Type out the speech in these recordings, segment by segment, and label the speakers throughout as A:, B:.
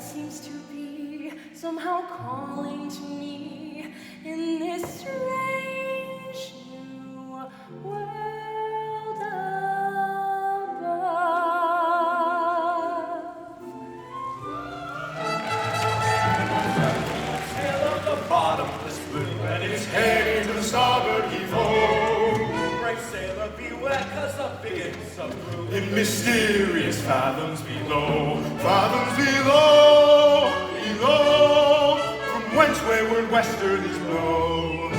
A: seems to be somehow calling to me in this strange new world above.
B: Sail on the bottomless blue, and it's heading to the starboard heave-ho. Brave sailor, beware, 'cause the biggins are brewing in mysterious fathoms below. Fathoms below, below, from whence wayward westerlies blow.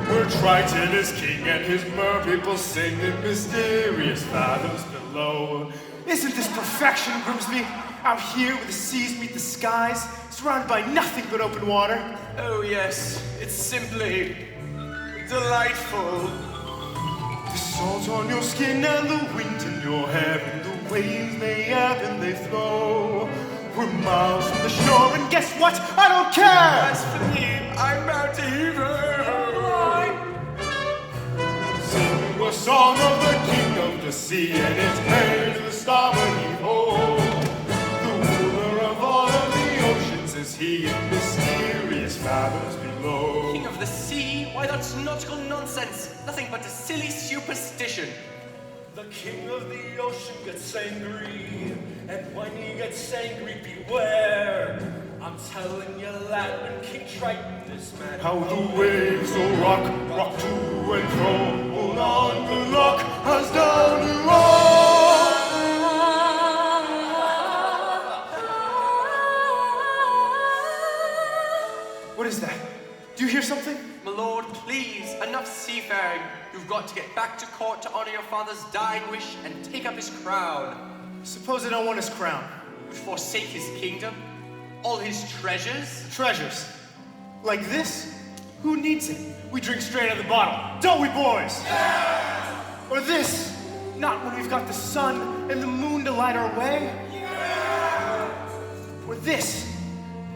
B: Where Triton is king and his mer-people sing in mysterious fathoms below.
C: Isn't this perfection, Grimsby? Out here where the seas meet the skies, surrounded by nothing but open water.
B: Oh yes, it's simply delightful.
C: The salt on your skin and the wind in your hair, and the waves they ebb and they flow. We're miles from the shore, and guess what? I don't care!
B: As for me, I'm bound to heave her. Sing a song of the king of the sea, and it's headed to the starboard heave-ho. The ruler of all of the oceans is he in mysterious fathoms below.
D: King of the sea? Why, that's nautical nonsense. Nothing but a silly superstition.
B: The king of the ocean gets angry, and when he gets angry, beware. I'm telling you, lad, when King Triton is mad, how the waves will rock, rock to and fro. Hold on, good luck has down the road.
C: What is that? Do you hear something?
D: My lord, please, enough seafaring. You've got to get back to court to honor your father's dying wish and take up his crown.
C: Suppose I don't want his crown.
D: Would forsake his kingdom? All his treasures?
C: Treasures. Like this? Who needs it? We drink straight out of the bottle, don't we, boys? Yeah! Or this? Not when we've got the sun and the moon to light our way? Yeah! Or this?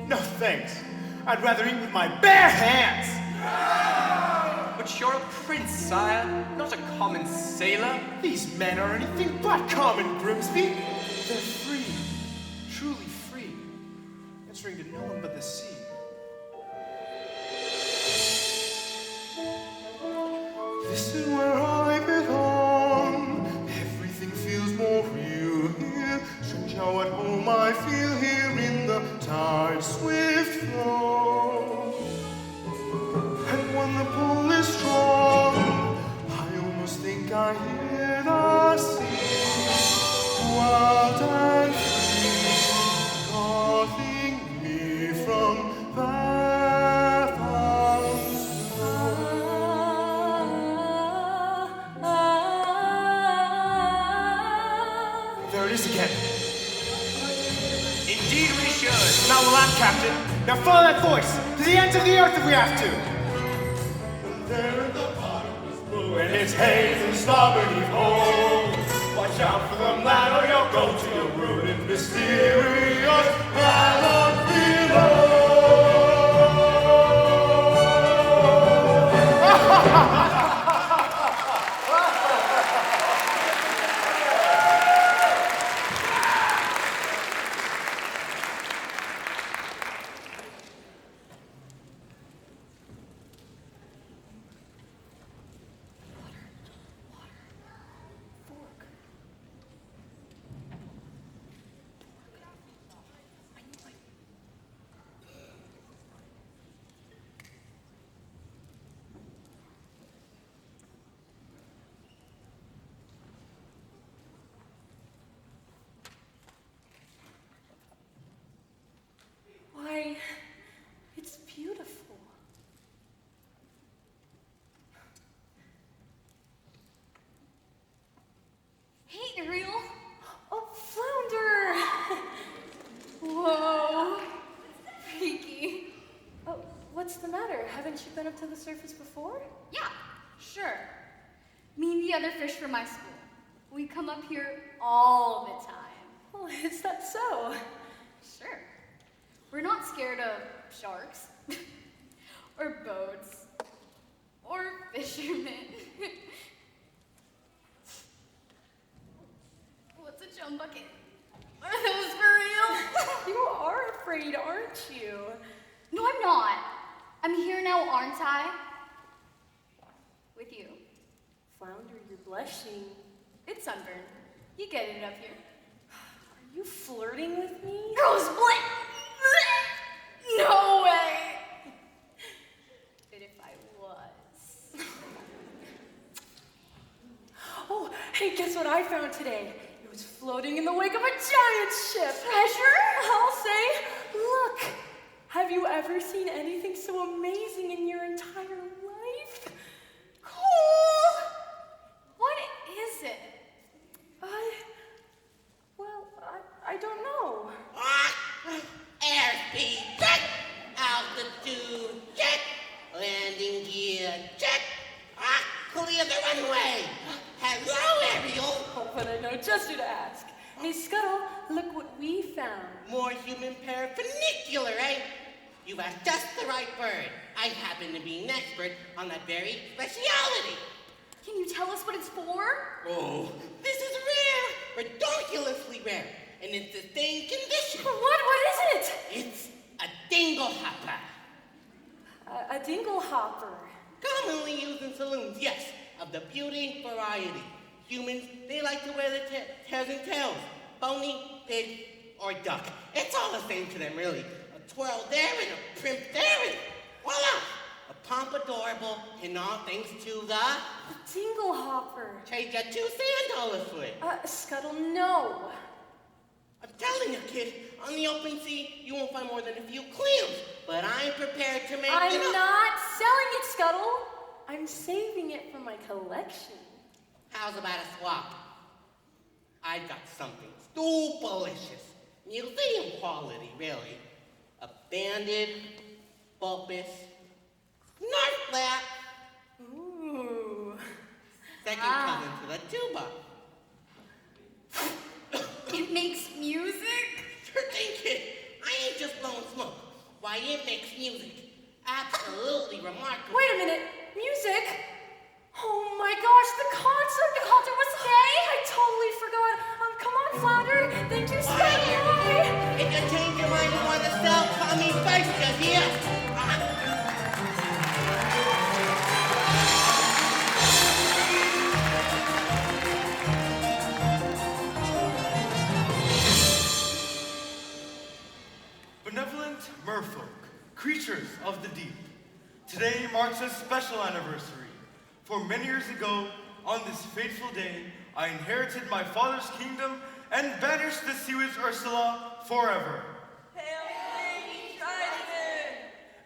C: No thanks. I'd rather eat with my bare hands!
D: Yeah! But you're a prince, sire, not a common sailor.
C: These men are anything but common, Grimsby. They're free, truly free, answering to no one but the sea. This is where I belong. Everything feels more real here. Strange how at home I feel here in the tide's swift flow. And when the pull is strong, I almost think I hear the sea, wild and free, calling me from fathoms below. There it is again.
D: Indeed we should.
C: Now we'll land, Captain. Now follow that voice to the ends of the earth if we have to.
B: There in the bottomless blue, and it's heading to the starboard heave-ho. Watch out for them, lad, or you'll go to your ruin in mysterious fathoms below.
A: Why, it's beautiful.
E: Hey, Ariel.
A: Oh, Flounder! Whoa, freaky. Oh, what's the matter? Haven't you been up to the surface before?
E: Yeah, sure. Me and the other fish from my school. We come up here all the time.
A: Oh, is that so?
E: Sure. We're not scared of sharks, or boats, or fishermen. What's a chum bucket? Are those for real?
A: You are afraid, aren't you?
E: No, I'm not. I'm here now, aren't I? With you.
A: Flounder, you're blushing.
E: It's sunburn. You get it up here.
A: Are you flirting with me?
E: Rose Blake! No way! But if I was.
A: Oh, hey, guess what I found today? It was floating in the wake of a giant ship.
E: Treasure?
A: I'll say, look, have you ever seen anything so amazing in your entire life?
E: Cool! What is it?
A: I don't know.
F: Airspeed check, altitude check, landing gear check. Clear the runway. Hello, Ariel.
A: Oh, but I know just who to ask. Hey, Scuttle, look what we found.
F: More human paraphernalia, eh? You asked just the right bird. I happen to be an expert on that very speciality.
E: Can you tell us what it's for?
F: Oh, this is rare, redonkulously rare, and in sustained condition.
A: What is it?
F: It's a dingle hopper.
A: A dingle hopper.
F: Commonly used in saloons, yes, of the beauty variety. Humans, they like to wear the tails and tails. Bony, pig, or duck. It's all the same to them, really. A twirl there and a primp there and voila! A pompadourable and all thanks to the...
A: A dingle hopper.
F: Trade you $2 for it.
A: Scuttle, no.
F: I'm telling you, kid, on the open sea, you won't find more than a few clams. But I'm prepared to make
A: I'm
F: it up.
A: not selling it, Scuttle. I'm saving it for my collection.
F: How's about a swap? I've got something stupelicious. Museum quality, really. A banded, bulbous, snarf flap.
A: Ooh.
F: Second cousin to the tuba.
E: It makes music?
F: Sure thing, kid. I ain't just blowing smoke. Why, it makes music. Absolutely remarkable.
A: Wait a minute. Music? Oh my gosh, the concert! The concert was today! I totally forgot. Come on, Flounder. Thank you so much.
F: If you change your mind and want to sell, call me first, you hear?
B: Benevolent merfolk, creatures of the deep. Today marks a special anniversary. For many years ago, on this fateful day, I inherited my father's kingdom and banished the sea witch Ursula forever.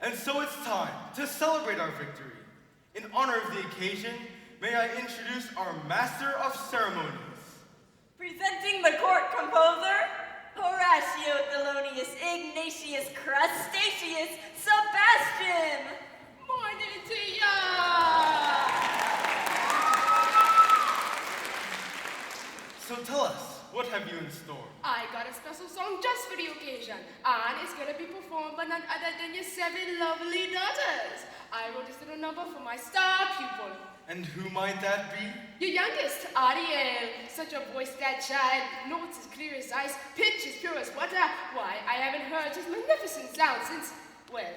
B: And so it's time to celebrate our victory. In honor of the occasion, may I introduce our master of ceremonies.
G: Presenting the court composer, Horatio Thelonious Ignatius Crustaceous Sebastian. Morning to ya!
B: So tell us, what have you in store?
H: I got a special song just for the occasion, and it's gonna be performed by none other than your 7 lovely daughters. I wrote this little number for my star pupil.
B: And who might that be?
H: Your youngest, Ariel. Such a voice, that child. Notes as clear as ice, pitch as pure as water. Why, I haven't heard his magnificent sound since, well...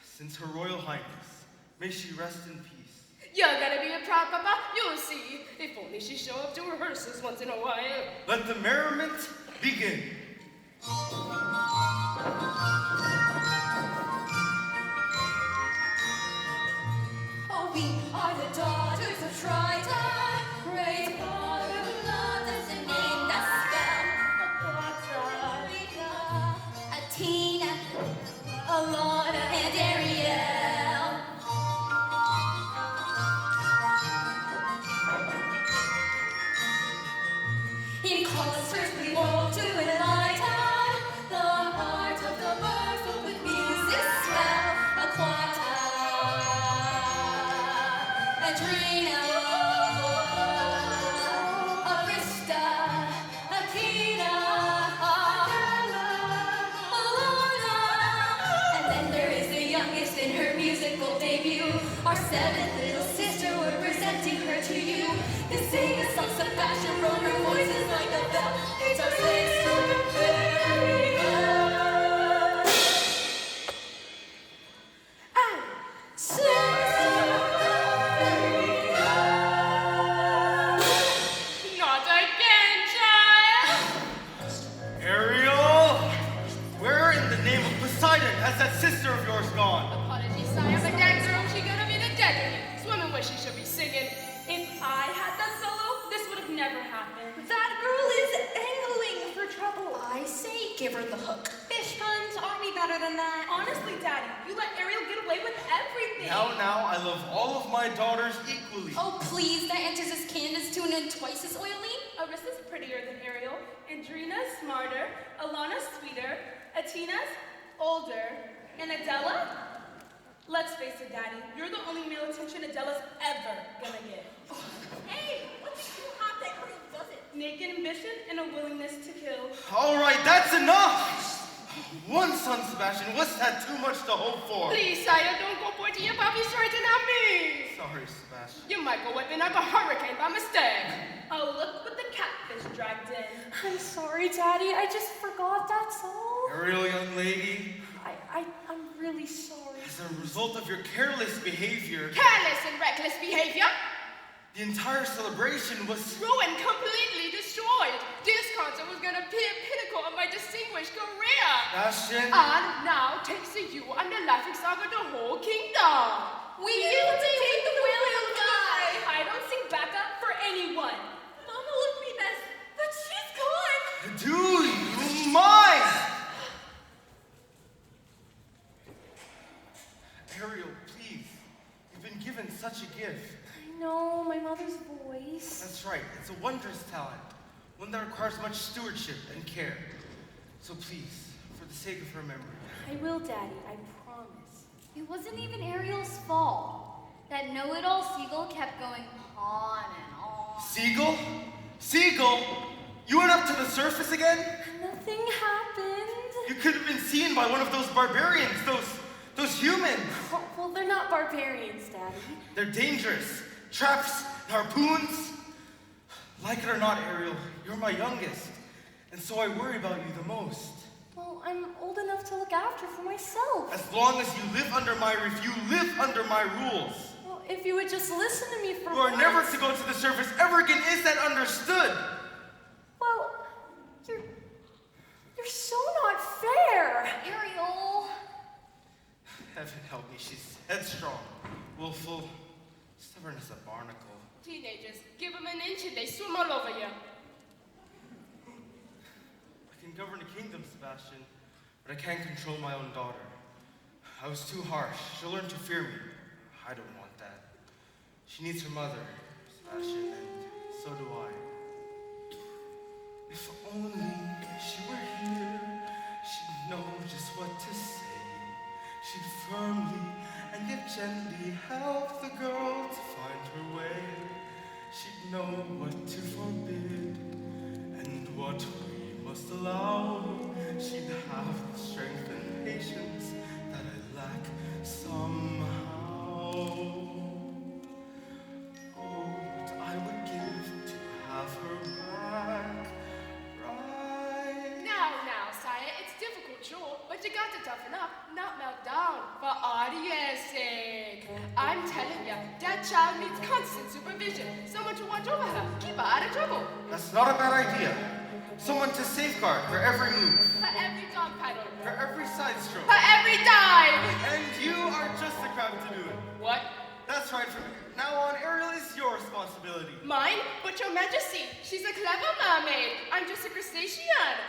B: Since Her Royal Highness, may she rest in peace.
H: You're gonna be a proud papa, you'll see. If only she show up to rehearsals once in a while.
B: Let the merriment begin.
A: Oh, we are the daughters of Triton, great father who loved us and named us Belle, Athena, Alana, and Ariel. In concerts we walk to enlighten the heart of the merfolk with music swell, Aquata, Adrena, Arista, Athena, Alana. And then there is the youngest in her musical debut, our 7th little sister, we're presenting her to you. The sing a song, Sebastian wrote, her voice is like a bell. It's our slave story, fairy bell.
I: has that sister of yours gone?
H: Apologies, sire, but that girl, she gonna be the death of me. Swimming where she should be singing.
G: If I had that solo, this would have never happened. That girl is angling for trouble.
A: I say give her the hook.
G: Fish puns, aren't we better than that? Honestly, Daddy, you let Ariel get away with everything.
I: Now, I love all of my daughters equally.
A: Oh, please, Dianthus is Candace tuna and twice as oily.
G: Arissa's prettier than Ariel. Andrina's smarter. Alana's sweeter. Atina's older. And Adela? Let's face it, Daddy. You're the only male attention Adela's ever gonna get. Hey, what's too hot that Ariel doesn't? Naked ambition and a willingness to kill.
I: All right, that's enough! One son, Sebastian, was that too much to hope for?
H: Please, sire, don't go pointing your puppy straight at me.
I: Sorry, Sebastian.
H: You might go whipping up a hurricane by mistake.
G: Oh, look what the catfish dragged in.
A: I'm sorry, Daddy. I just forgot, that's all.
I: Ariel, young lady,
A: I'm really sorry.
I: as a result of your careless behavior,
H: Careless and reckless behavior.
I: the entire celebration was
H: Ruined, completely destroyed. This concert was gonna be a pinnacle of my distinguished career.
I: Sebastian.
H: And now takes to you and the laughing stock of the whole kingdom.
A: We take the whale guy.
G: I don't sing backup for anyone. Mama looked me best, but she's gone.
I: Do you mind? Ariel, please. You've been given such a gift.
A: I know, my mother's voice.
I: That's right. It's a wondrous talent. One that requires much stewardship and care. So please, for the sake of her memory.
A: I will, Daddy, I promise.
E: It wasn't even Ariel's fault. That know-it-all seagull kept going on and on.
I: Seagull? Seagull? You went up to the surface again?
A: Nothing happened.
I: You could have been seen by one of those barbarians, those humans.
A: Oh, well, they're not barbarians, Daddy.
I: They're dangerous. Traps, harpoons. Like it or not, Ariel, you're my youngest. And so I worry about you the most.
A: Well, I'm old enough to look after for myself.
I: As long as you live under my roof, you live under my rules.
A: Well, if you would just listen to me for
I: You are
A: once.
I: never to go to the surface ever again. Is that understood?
A: Well, you're so not fair.
E: Ariel!
I: Heaven help me, she's headstrong, willful, stubborn as a barnacle.
H: Teenagers, give them an inch and they swim all over you.
I: I can govern a kingdom, Sebastian, but I can't control my own daughter. I was too harsh. She'll learn to fear me. I don't want that. She needs her mother, Sebastian, and so do I. If only she were here, she'd know just what to say. She'd firmly and yet gently help the girl to find her way. She'd know what to forbid and what we must allow. She'd have the strength and patience that I lack somehow. Oh, what I would give to have her back right.
H: Now, sire, it's difficult, sure, but you got to toughen up, not melt down, for audience sake. I'm telling you, that child needs constant supervision, someone to watch over her, keep her out of trouble.
I: That's not a bad idea. Someone to safeguard her every move,
H: For every dog paddle,
I: her every side stroke.
H: for every dive.
I: And you are just the crowd to do it.
H: What?
I: That's right, from now on, Ariel is your responsibility.
H: Mine? But your majesty, she's a clever mermaid. I'm just a crustacean.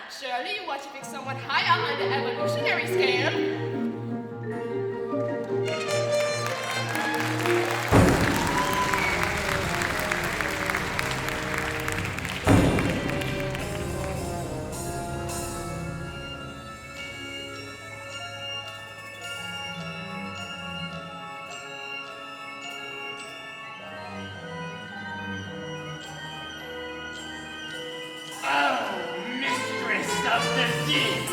H: Surely you want to pick someone higher on the evolutionary scale.
B: Oh, mistress of the deep!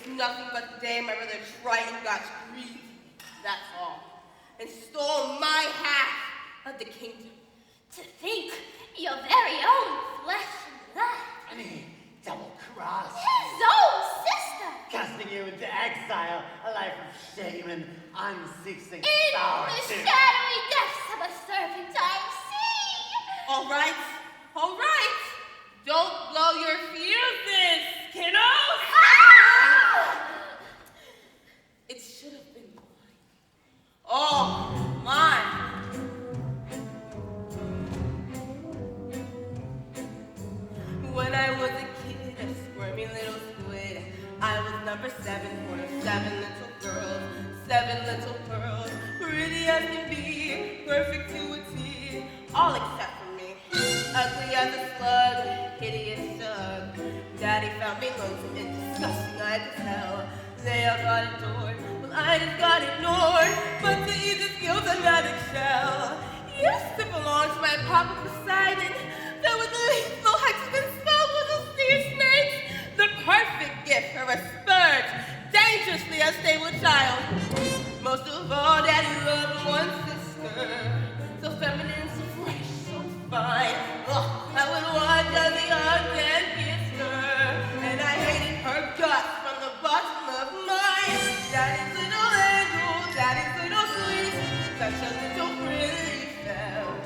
F: It's nothing but the day my brother Triton got greedy, that's all, and stole my half of the kingdom.
E: To think your very own flesh and blood,
J: I mean, double cross.
E: his own sister,
J: Casting you into exile, a life of shame and unceasing
E: in
J: sorrow.
E: the shadowy depths of a serpentine sea.
F: All right. Don't blow your fuses, kiddos. It should have been mine. Oh, mine. When I was a kid, a squirmy little squid, I was number 7 for the 7 little girls, 7 little pearls, pretty as can be, perfect to a T, all except for me. Ugly as a slug, hideous sug. Daddy found me lonesome and disgusting, I could tell. They all got adored, well I just got ignored, but to eat the skills I'm not excel. Used to belong to my papa Poseidon, that was lethal hexagon spell with a sea snakes. The perfect gift for a spurge, dangerously unstable child. Most of all, Daddy loved one sister, so feminine, so fresh, so fine. Oh, I would watch as the young man kissed her, and I hated her guts from the bottom of mine. Daddy's little angel, Daddy's little sweet, such a little pretty femme.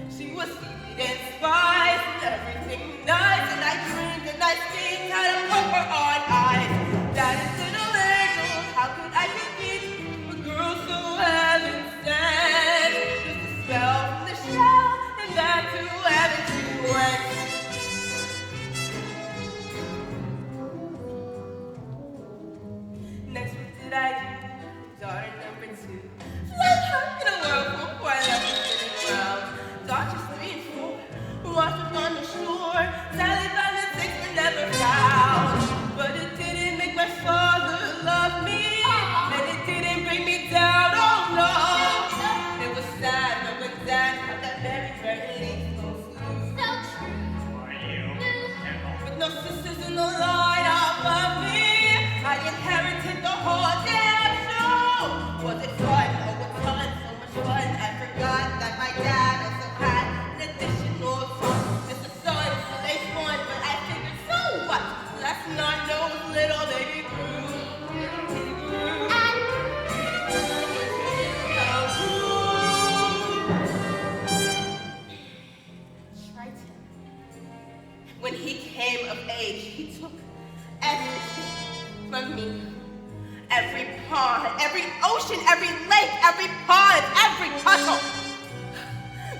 F: She was sweet and spice and everything nice, and I dreamed and I schemed how to put her on ice. Daddy's little angel, how could I compete with a girl so heaven sent? Just a spell from the shell, and that to heaven she went. Next, what did I do? Daughter number 2. Float her in a whirlpool while I left her sitting around. Daughters 3 and 4 washed up on the shore. Sally 5 and 6 were never found. But it didn't make my father love me. And it didn't bring me down, oh no. It was sad, but when Dad got that very, very lethal flu.
E: So true.
F: With no sisters in the line above me, I inherited the whole damn show. Was it fun? Oh, what fun, so much fun. I forgot that my dad also had an additional son. Just a son, so they fun, but I figured, so what? Let's not know his little baby grew. He grew.
E: Triton.
F: When he came of age, he took everything from me. Every pond, every ocean, every lake, every pond, every puddle.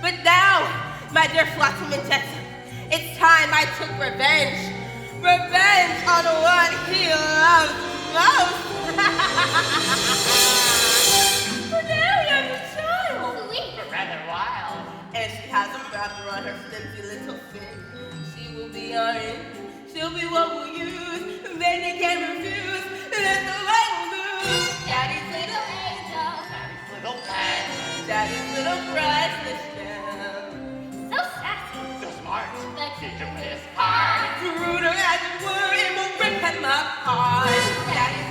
F: But now, my dear Flotsam and Jetsam, it's time I took revenge. Revenge on what he loves most. But now we have a child.
E: Sweet.
J: But rather wild.
F: And she has him wrapped around her flimsy little fin. She will be our end. She'll be what we'll use. Then they can't refuse. That's the way we'll do. Daddy's little angel.
J: Daddy's little pet.
F: Daddy's little priceless gem.
E: So sassy.
J: So smart.
E: But
J: Need to play his part.
F: Ruder as it were, it will rip him apart.
E: Daddy's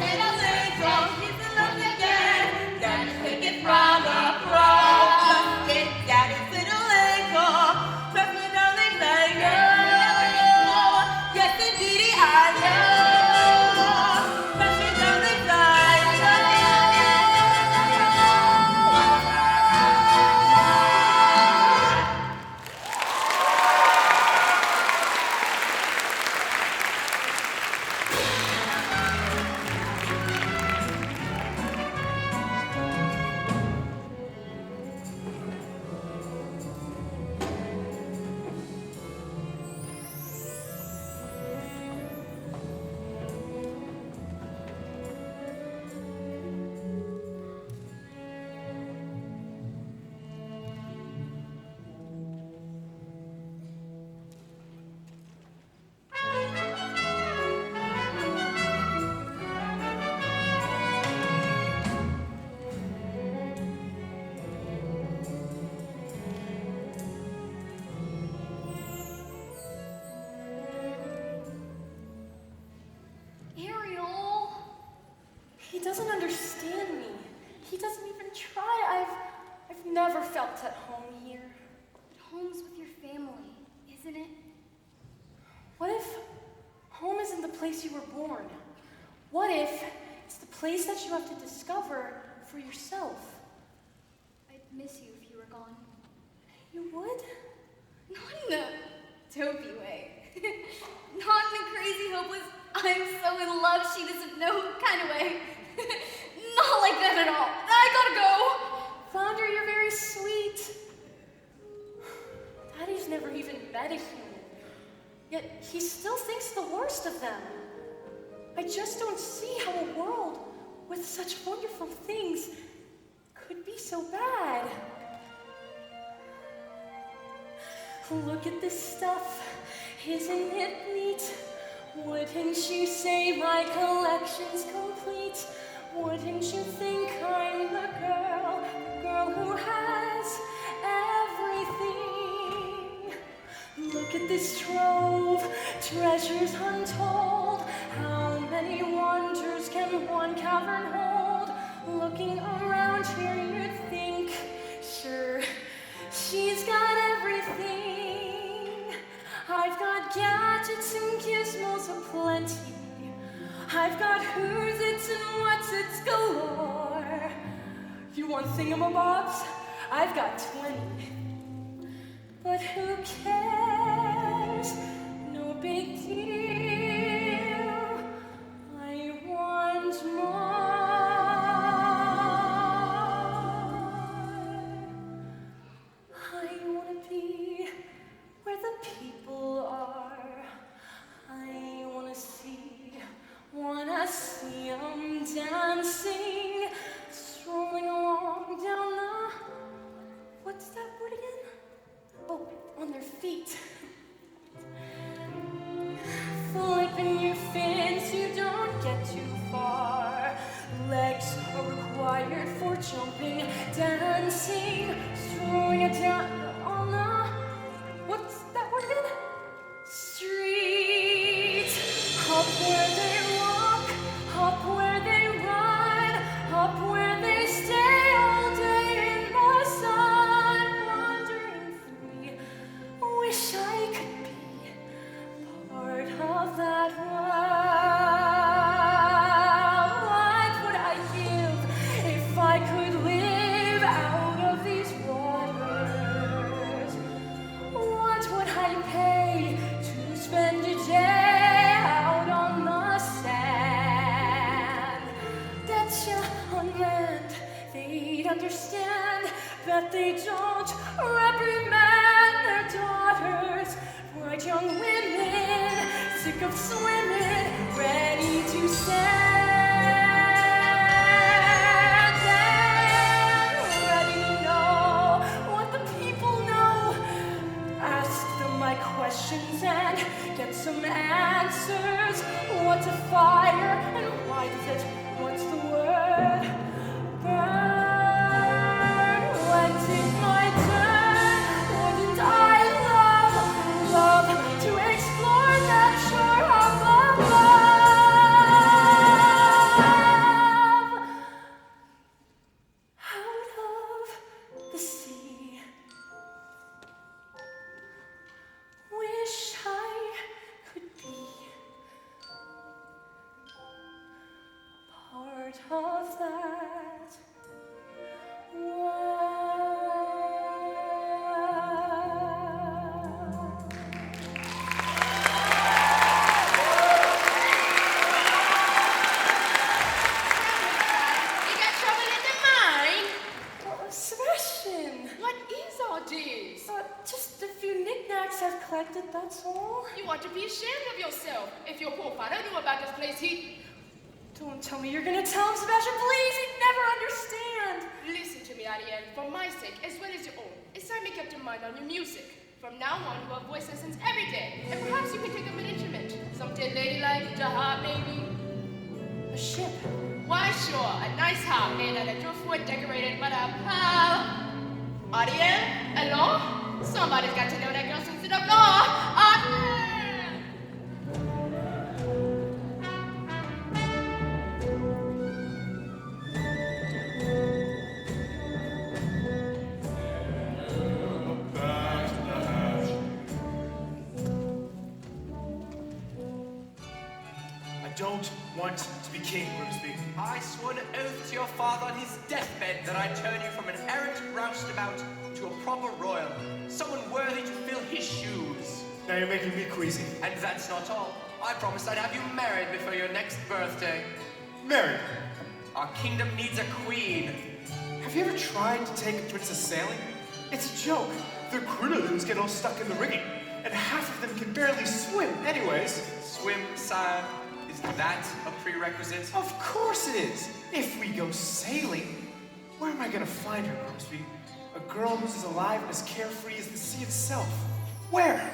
A: never felt at home here.
E: But home's with your family, isn't it?
A: What if home isn't the place you were born? What if it's the place that you have to discover for yourself?
E: I'd miss you if you were gone.
A: You would?
E: Not in the dopey way. Not in the crazy, hopeless, I'm so in love she doesn't know kind of way. Not like that at all. I gotta go.
A: Flounder, you're very sweet. Daddy's never even met a human. Yet he still thinks the worst of them. I just don't see how a world with such wonderful things could be so bad. Look at this stuff, isn't it neat? Wouldn't you say my collection's complete? Wouldn't you think I'm the girl who has everything? Look at this trove, treasures untold. How many wonders can one cavern hold? Looking around here, you'd think, sure, she's got everything. I've got gadgets and gizmos aplenty. I've got who's its and what's its galore. You want thingamabobs? I've got 20. But who cares? No big deal. I want more. I want to be where the people are. I want to see them dancing, strolling along down the, what's that word again? Oh, on their feet. Flipping your fins, you don't get too far. Legs are required for jumping, dancing, strolling down on the, what's that word again? Street. Up where they walk, up where they run, up where they stay all day in the sun, wandering free. Wish I could be part of that world. What would I give if I could live out of these waters? What would I pay to spend a day out on the sand? Bet you on land they'd understand, but they don't reprimand their daughters. Bright young women, sick of swimming, ready to stand and ready to know what the people know. Ask them my questions and get some answers. What's a fire and why does it? What's the word? Burn. When take my turn? Wouldn't I love to explore that shore up above? Out of the sea. Wish I could be part of that world.
H: You got trouble in the mind?
A: Sebastian!
H: What is all this?
A: Just a few knickknacks I've collected, that's all.
H: You ought to be ashamed of yourself. If your poor father knew about this place,
A: Don't tell me you're gonna tell him, Sebastian, please! He'd never understand!
H: Listen to me, Ariel, for my sake as well as your own. It's time you kept your mind on your music. From now on, you have voice lessons every day, and perhaps you can take up an instrument. Something ladylike, the harp maybe.
A: A ship.
H: Why, sure, a nice harp made out of driftwood decorated with a pal. Ariel, hello? Somebody's got to know that girl sings to the floor. Ariel!
B: don't want to be king, Grimsby.
D: I swore an oath to your father on his deathbed that I'd turn you from an errant roustabout to a proper royal, someone worthy to fill his shoes.
B: Now you're making me queasy.
D: And that's not all. I promised I'd have you married before your next birthday.
B: Married?
D: Our kingdom needs a queen.
B: Have you ever tried to take a princess sailing? It's a joke. Their crinolines get all stuck in the rigging, and half of them can barely swim anyways.
D: Swim, sire? Is that a prerequisite?
B: Of course it is. If we go sailing, where am I gonna find her, Grimsby? A girl who's as alive and as carefree as the sea itself. Where?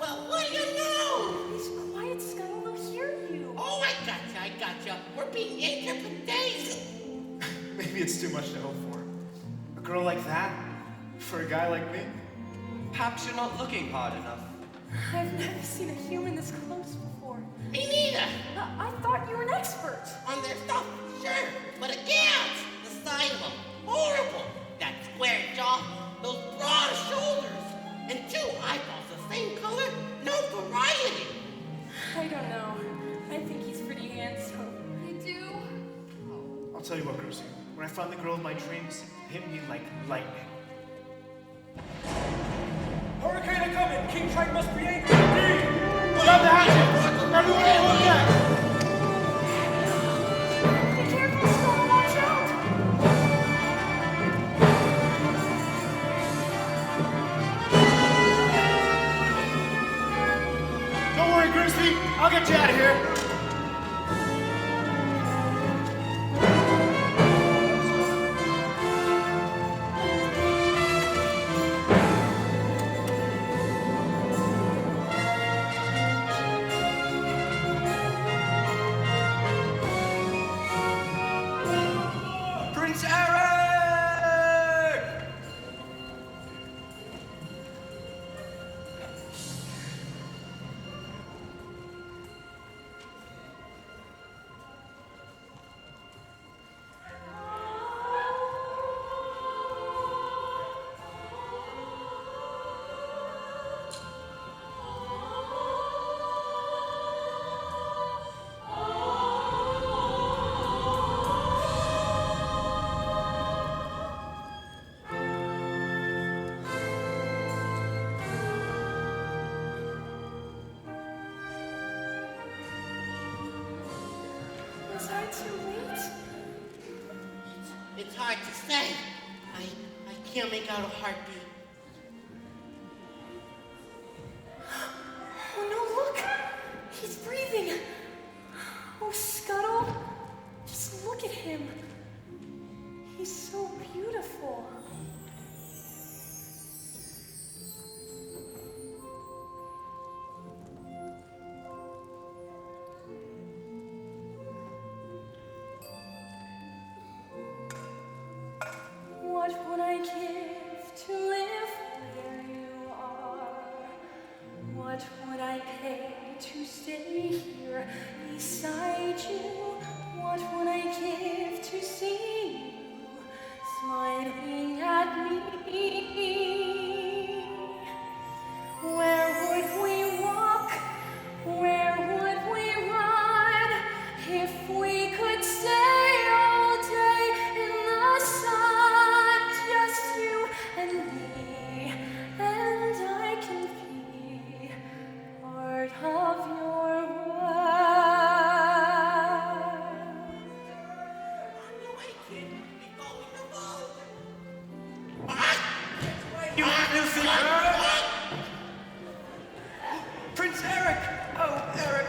F: Well, what do you know?
A: He's quiet, Scuttle. They'll hear you.
F: Oh, I gotcha. We're being interpretation.
B: Maybe it's too much to hope for. A girl like that? For a guy like me?
D: Perhaps you're not looking hard enough.
A: I've never seen a human this close before.
F: Me neither.
A: I thought you were an expert.
F: On their stuff, sure. But again, the size of them, horrible. That square jaw, those broad shoulders, and 2 eyeballs the same color, no variety.
A: I don't know. I think he's pretty handsome.
E: You do?
B: I'll tell you what, Grimsby. When I find the girl of my dreams, hit me like lightning.
K: Hurricane coming! King Triton must be angry indeed!
B: Grab the hatchet! Everyone on deck!
A: Be careful, Scuttle. Watch out!
B: Don't worry, Grimsby. I'll get you out of here.
D: Prince Eric!
A: Was I too late?
F: It's hard to say. I can't make out a heartbeat.
A: Oh no, look! He's breathing! Oh, Scuttle, just look at him. He's so beautiful. What would I give to live where you are? What would I pay to stay here beside you? What would I give to see you smiling at me? Where would we walk? Where would we run if we could stay all day in the sun? Just you and me, and I can be part of your world.
D: You filthy bird! Prince Eric! Oh, Eric,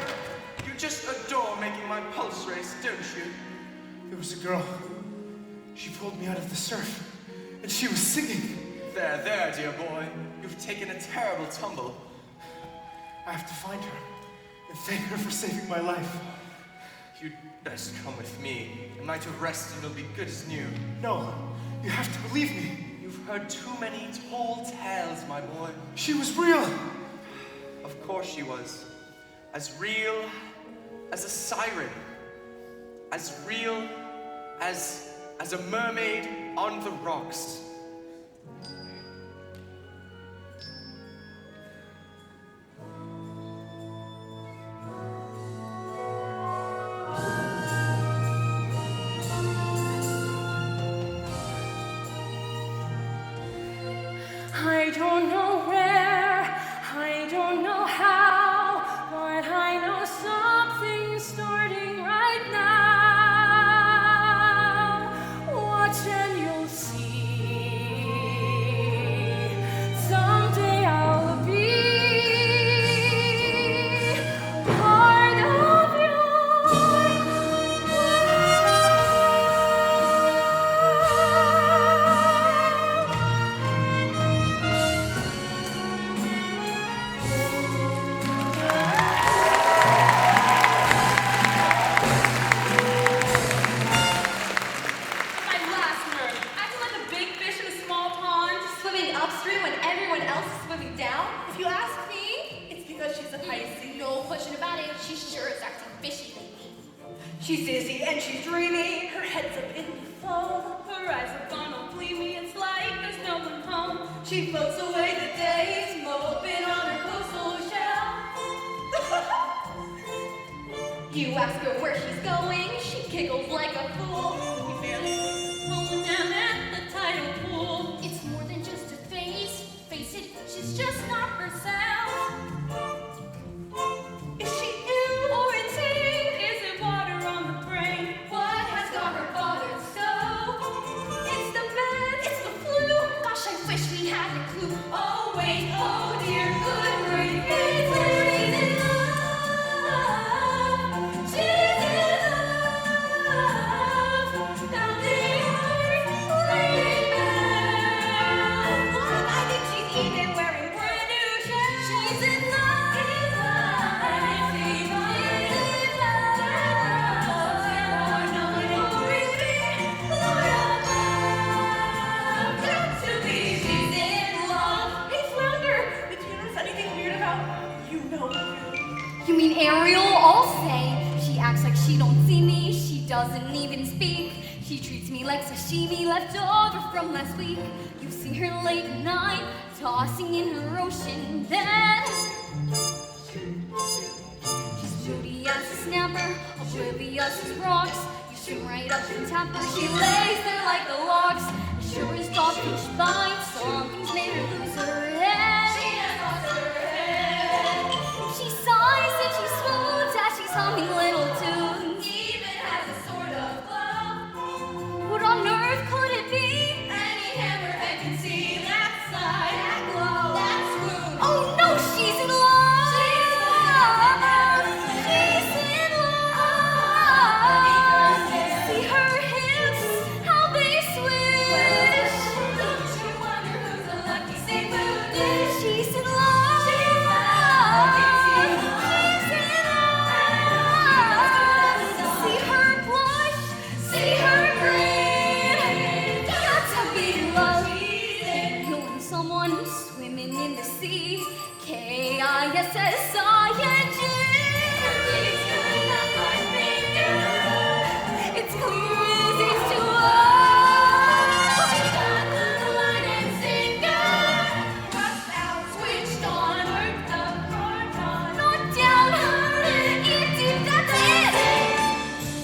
D: you just adore making my pulse race, don't you?
B: There was a girl. She pulled me out of the surf, and she was singing.
D: There, dear boy. You've taken a terrible tumble.
B: I have to find her and thank her for saving my life.
D: You'd best come with me. A night of rest and you'll be good as new.
B: No, you have to believe me.
D: You've heard too many tall tales, my boy.
B: She was real.
D: Of course she was. As real as a siren. As real as a mermaid on the rocks.
A: dizzy and she's dreamy. Her head's up in the foam.
G: Her eyes are gone all gleamy. It's like there's no one home.
A: She floats away the days, moping on her coastal shell. You ask her where she's going, she giggles like a fool. We barely home down at the tidal pool.
E: It's more than just a face. Face it, she's just not herself.
A: Is she ill or insane?
G: Is it water on the brain?
A: What has got her bothered so? It's the bed, it's the flu.
E: Gosh, I wish we had a clue.
A: Oh wait, oh dear, good grief. It's she's in love. She's in love. Now they are laying down. I think she's even wearing brand new shoes. She's in love.
E: You mean Ariel? I'll say. She acts like she don't see me. She doesn't even speak. She treats me like sashimi left over from last week. You see her late at night, tossing in her ocean bed. She's moody as a snapper, oblivious as rocks. You swim right up and tap her. She lays there like the logs. Sure as dogfish bites, something's made her lose her head.
A: She has lost her head.
E: She sighs and she swoons as she's humming little tunes.
A: Even has a sort of glow.
E: What on earth could it be?
A: Any hammerhead can see that side, that glow, that swoon.
E: Oh no, she's in love! She's in love! See her hips, how they swish.
A: Don't you wonder who's the lucky seafood dish?
E: She's in love! She's in love! See her blush, see her grin. Got to be love. You and someone swimming in the sea. K-I-S-S-I-N-G. It's clear as it's to us.
A: Got the line and sinker. Crossed out, switched on, worked up, hard on.
E: Not down, in deep, that's it.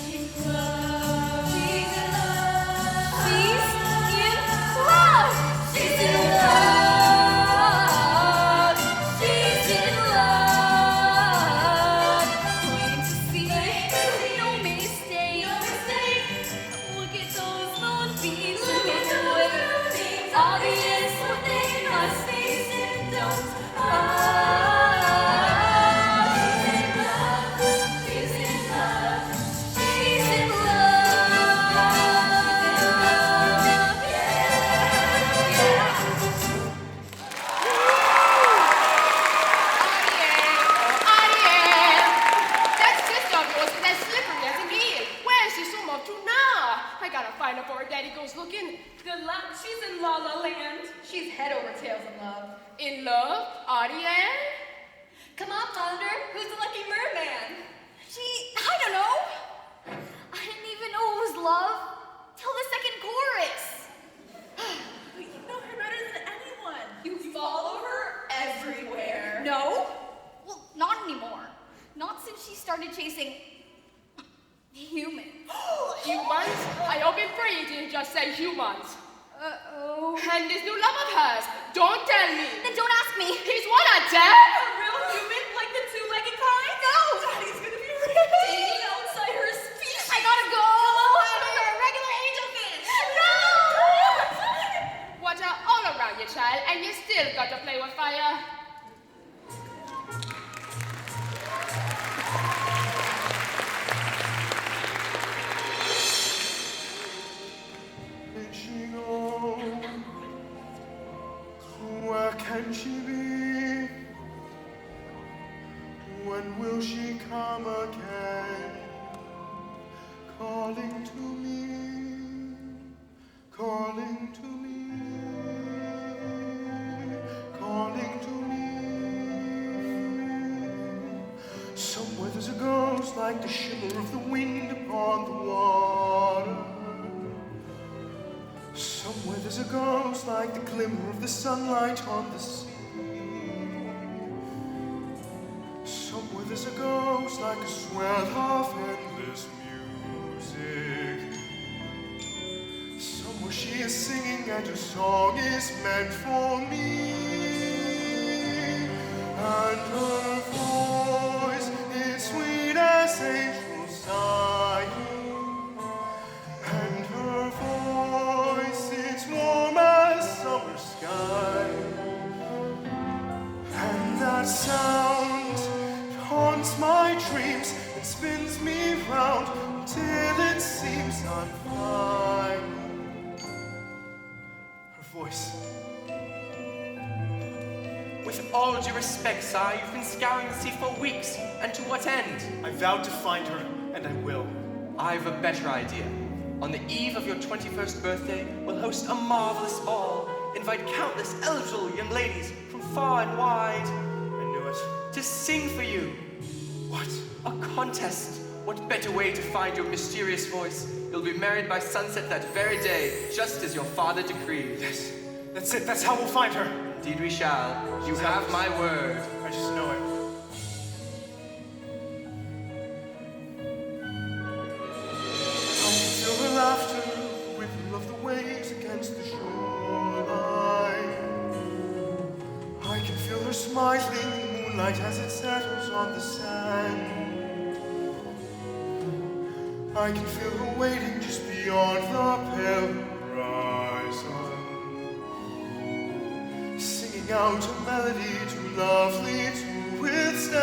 A: She's in love. She's in love.
E: She's in love. She's in love. She's in love. Plain to see, no mistake.
A: No mistake.
E: Look at those moonbeams. Look at the waves. Obvious what they must be. Symptoms.
A: She's in love.
E: She's in love.
H: Ariel! That sister of yours is as slippery as an eel. Where's she swim off to now? I gotta find her before her daddy goes looking.
G: Good luck. She's in La La Land.
A: She's head over tails in love.
H: In love? Ariel?
A: Come on, Thunder. Who's the lucky merman?
E: I don't know. I didn't even know it was love till the second chorus.
A: You know her better than anyone. You follow her everywhere.
E: No. Well, not anymore. Not since she started chasing humans.
H: Humans? I hope in prayer you didn't just say humans.
E: Uh-oh.
H: And this new love of hers, don't tell me.
E: Then don't ask me.
H: He's what, a dad?
A: A real human, like the two-legged kind? No! Daddy's gonna be rich. Dating outside her species.
E: I gotta go.
A: You're a regular angel fish.
E: No!
H: Water all around you, child, and you still got to play with fire.
C: Did she go? Where can she be? When will she come again? Calling to me, calling to me, calling to me. Somewhere there's a ghost like like the shimmer of the wind upon the water. Somewhere there's a ghost like the glimmer of the sunlight on the sea. Somewhere there's a ghost like a swell of endless music. Somewhere she is singing and her song is meant for me. And her voice is sweet as angels sighing. And her voice is warm as summer sky. And that sound haunts my dreams and spins me round until it seems I'm flying. Her voice.
D: With all due respect, sire, you've been scouring the sea for weeks, and to what end?
B: I vowed to find her, and I will.
D: I've a better idea. On the eve of your 21st birthday, we'll host a marvelous ball. Invite countless eligible young ladies from far and wide.
B: I knew it.
D: To sing for you.
B: What?
D: A contest. What better way to find your mysterious voice? You'll be married by sunset that very day, just as your father decreed.
B: Yes, that's it. That's how we'll find her.
D: Indeed we shall. You have my word.
B: I just know it.
C: I can feel her laughter, the ripple of the waves against the shoreline. I can feel her smiling in the moonlight as it settles on the sand. I can feel her waiting just beyond the pale horizon, singing out a melody too lovely to withstand.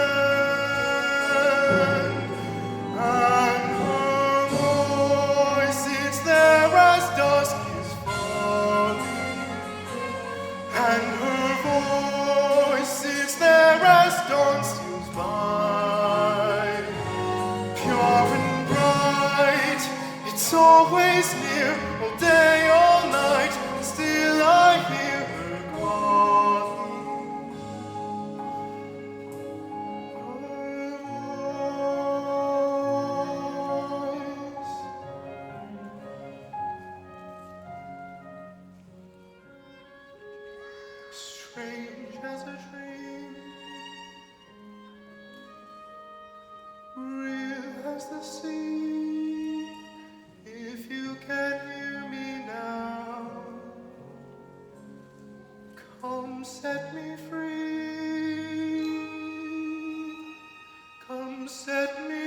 C: And her voice, it's there as dusk is falling. And her voice, it's there as dawn steals by. Pure and bright, it's always near, all day, all night, and still I hear her calling. Strange as a dream, real as the sea. If you can hear me now, come set me free. Come set me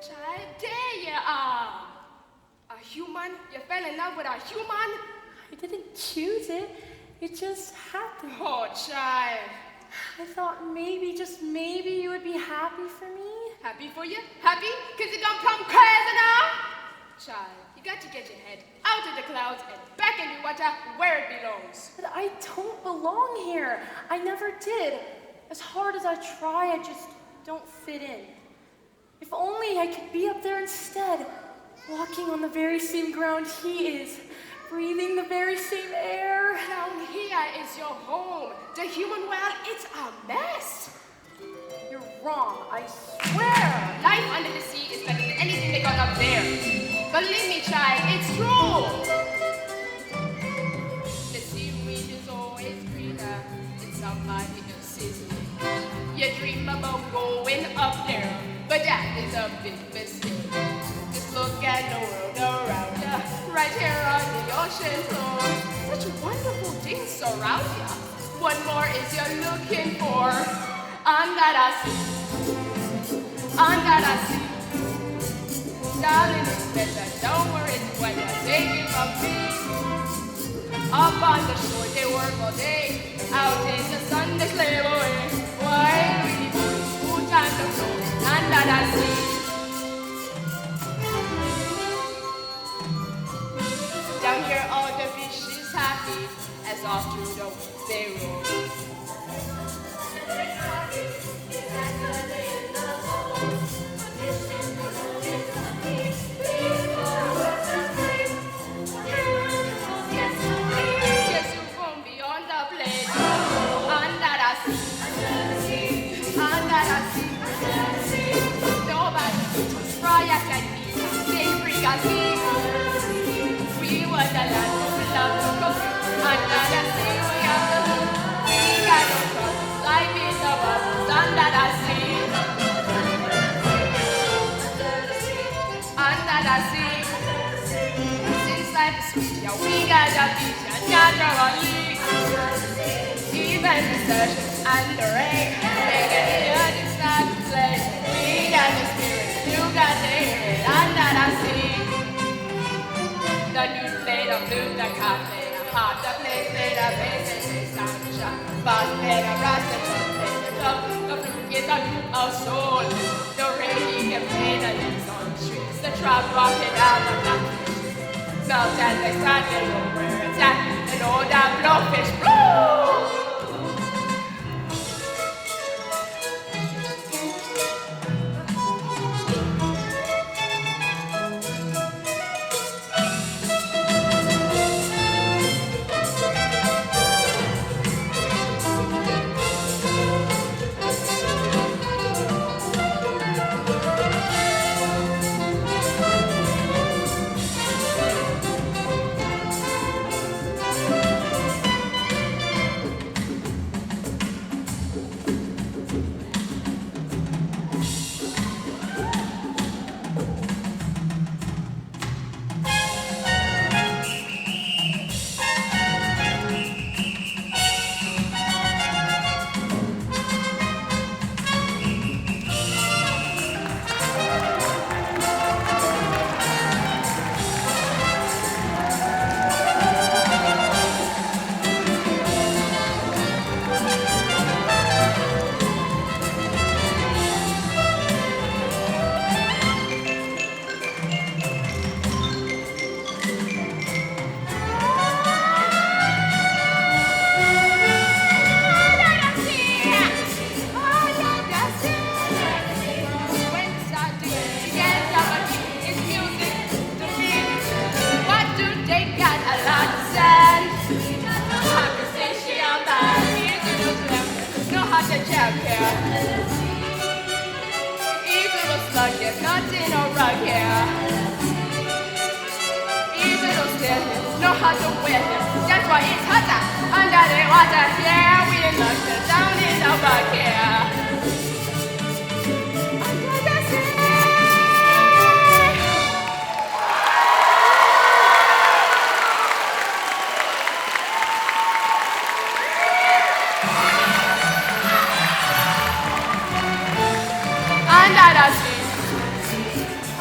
H: Child, there you are. A human? You fell in love with a human?
A: I didn't choose it. It just happened.
H: Oh, child.
A: I thought maybe, just maybe, you would be happy for me.
H: Happy for you? Happy? Cause you done come crazy now? Child, you got to get your head out of the clouds and back in the water where it belongs.
A: But I don't belong here. I never did. As hard as I try, I just don't fit in. If only I could be up there instead, walking on the very same ground he is, breathing the very same air.
H: Down here is your home. The human world, it's a mess.
A: You're wrong, I swear.
H: Life under the sea is better than anything they got up there. Believe me, child, it's true. The seaweed is always greener in somebody else's sea. You dream about going up there, but that is a big mistake. Just look at the world around you, right here on the ocean floor. Such wonderful things surround you. What more is you looking for? Under the sea, under the sea. Darling, it's better, don't worry what you're taking from me. Up on the shore they work all day. Out in the sun they slave away. While we put on the floor under the sea. Down here all the fish is happy as off through the woods they roll. We were the land who loved to go under the sea. We got no troubles, life is a bubbles under the sea. Under the sea. Since life is sweet, yeah, we got the beach and naturally. Even the surgeon and the rain, make it here, it's not to play. We got the spirit, you got the air under the sea. The new blade of blue, the cat made a heart, the place made a face, and they sound the shot. Fast made a rust, the truth made a club, the flute is a loop of soul. The rain can play the leaves on the streets, the trap walking down the black. Smelt as they sat, they know where it's at, and all that blowfish blow.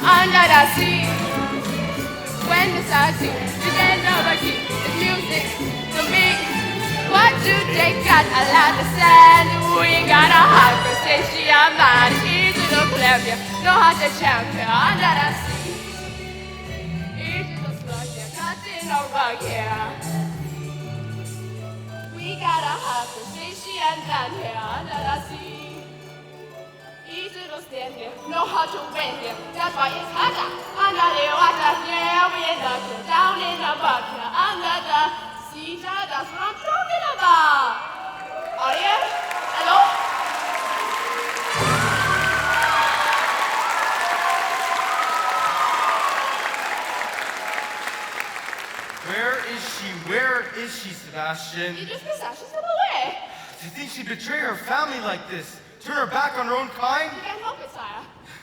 H: Under the sea, when the sun sings, you can never keep the music to me. What do they got a lot to send? We got a conversation, man. Easy to clap you, know how to champion under the sea. Easy to slug you, nothing over here. We got a conversation down here under the sea. Easy to stand here, know how to win here. That's why it's hotter under the water. Yeah, we're looking down in the bucket under the sea. That's what I'm talking about. Are you? Hello?
I: Where is she? Where is she, Sebastian?
H: You just missed her. She's still away.
I: Do you think she'd betray her family like this? Turn her back on her own kind?
H: You can't help it, sire.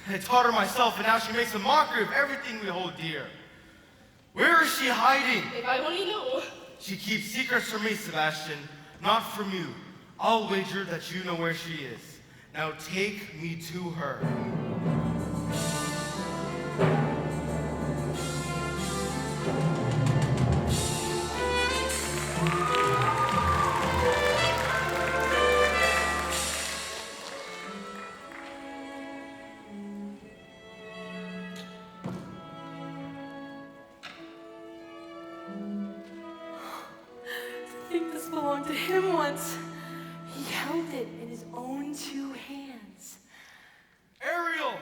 I: I taught her myself, and now she makes a mockery of everything we hold dear. Where is she hiding?
H: If I only knew.
I: She keeps secrets from me, Sebastian, not from you. I'll wager that you know where she is. Now take me to her.
A: belonged to him once. He held it in his own 2 hands.
I: Ariel!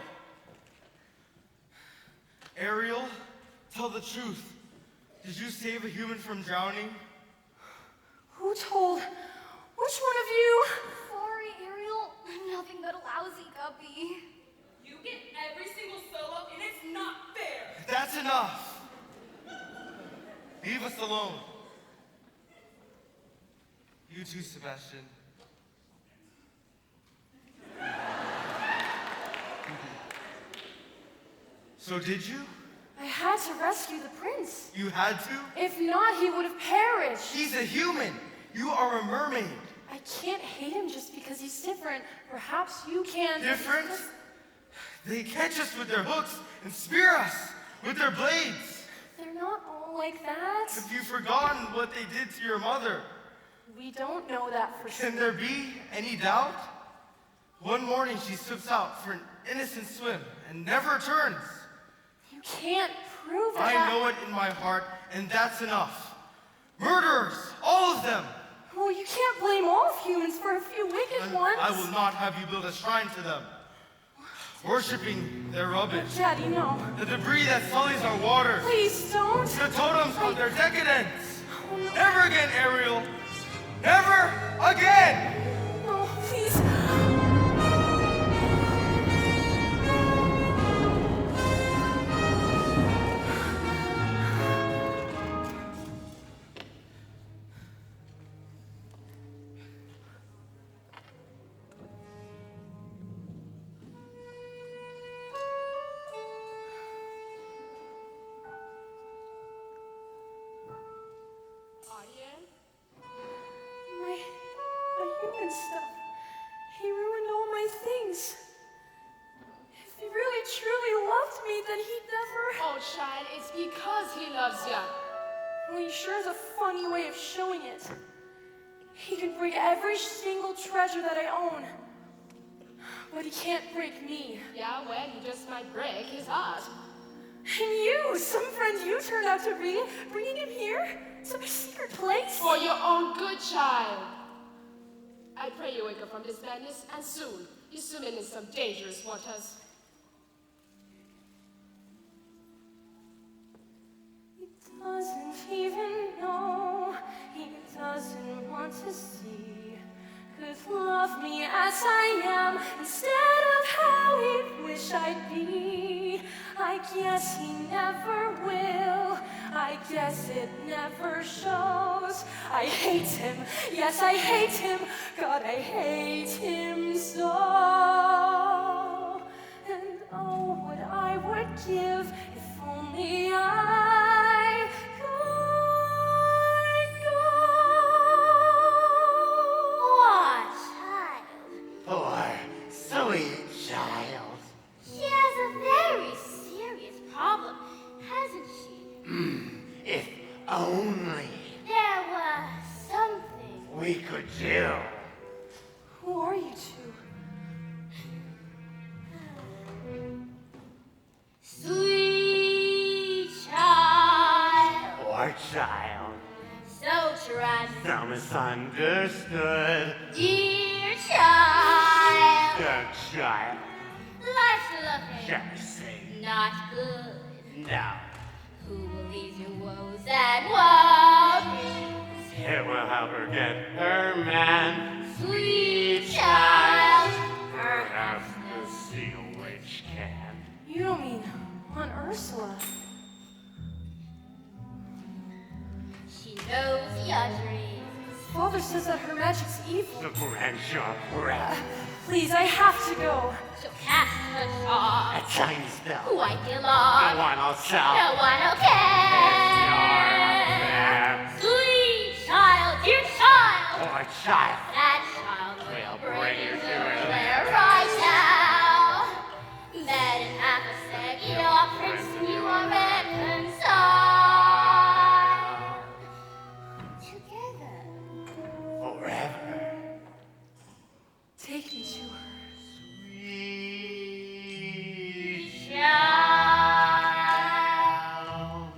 I: Ariel, tell the truth. Did you save a human from drowning?
A: Who told? Which one of you?
E: Sorry, Ariel. I'm nothing but a lousy guppy.
G: You get every single solo, and it's not fair.
I: That's enough. Leave us alone. You too, Sebastian. So did you?
A: I had to rescue the prince.
I: You had to?
A: If not, he would have perished.
I: He's a human. You are a mermaid.
A: I can't hate him just because he's different. Perhaps you can.
I: Different? They catch us with their hooks and spear us with their blades.
A: They're not all like that.
I: Have you forgotten what they did to your mother?
A: We don't know that for sure.
I: Can there be any doubt? One morning she slips out for an innocent swim and never returns.
A: You can't prove that.
I: I know it in my heart, and that's enough. Murderers, all of them.
A: Well, you can't blame all humans for a few wicked ones.
I: I will not have you build a shrine to them. Worshipping their rubbish.
A: Daddy, no.
I: The debris that sullies our waters.
A: Please don't.
I: The totems of their decadence.
A: Oh, no.
I: Never again, Ariel. Never again.
A: No, please. My human stuff. He ruined all my things. If he really truly loved me, then he'd never...
H: Oh, child, it's because he loves you.
A: Well, he sure has a funny way of showing it. He can break every single treasure that I own. But he can't break me.
H: Yeah, well, you just might break his heart.
A: And you, some friend you turned out to be, bringing him here? Some secret place?
H: For your own good, child. I pray you wake up from this madness, and soon. You're swimming in some dangerous waters.
A: He doesn't even know. He doesn't want to see. Could love me as I am instead of how he'd wish I'd be. I guess he never will. I guess it never shows. I hate him. Yes, I hate him. God, I hate him so. And oh, what I would give if only I could go.
J: Poor, sweet child.
E: She has a very serious problem, hasn't she?
J: If only
E: There was something.
J: we could do.
A: Who are you two?
E: Sweet child,
J: Poor child,
E: so tragic.
J: so misunderstood.
E: Dear child,
J: Good child,
E: life's looking
J: Jesse.
E: not good.
J: No,
E: Who will ease your woes and worries?
J: it will help her get her man.
E: Sweet child,
J: Perhaps
E: perhaps
J: the seal witch can.
A: You don't mean Aunt Ursula.
E: she knows your dreams.
A: Father says that her magic's evil.
J: To grant your breath.
A: Please, I have to go.
E: She'll cast her charm.
J: A tiny spell.
E: Wipe you
J: No
E: long.
J: one will sell.
E: No one will
J: It's your
E: care.
J: affair.
E: Sweet child, dear child.
J: Poor child.
E: That child
J: We'll
E: will
J: bring you to her
E: there
J: lair.
E: right now. That in half a sec, your prince and you are reconciled. Together.
J: Forever.
A: Take me to her.
J: Sweet
E: Child.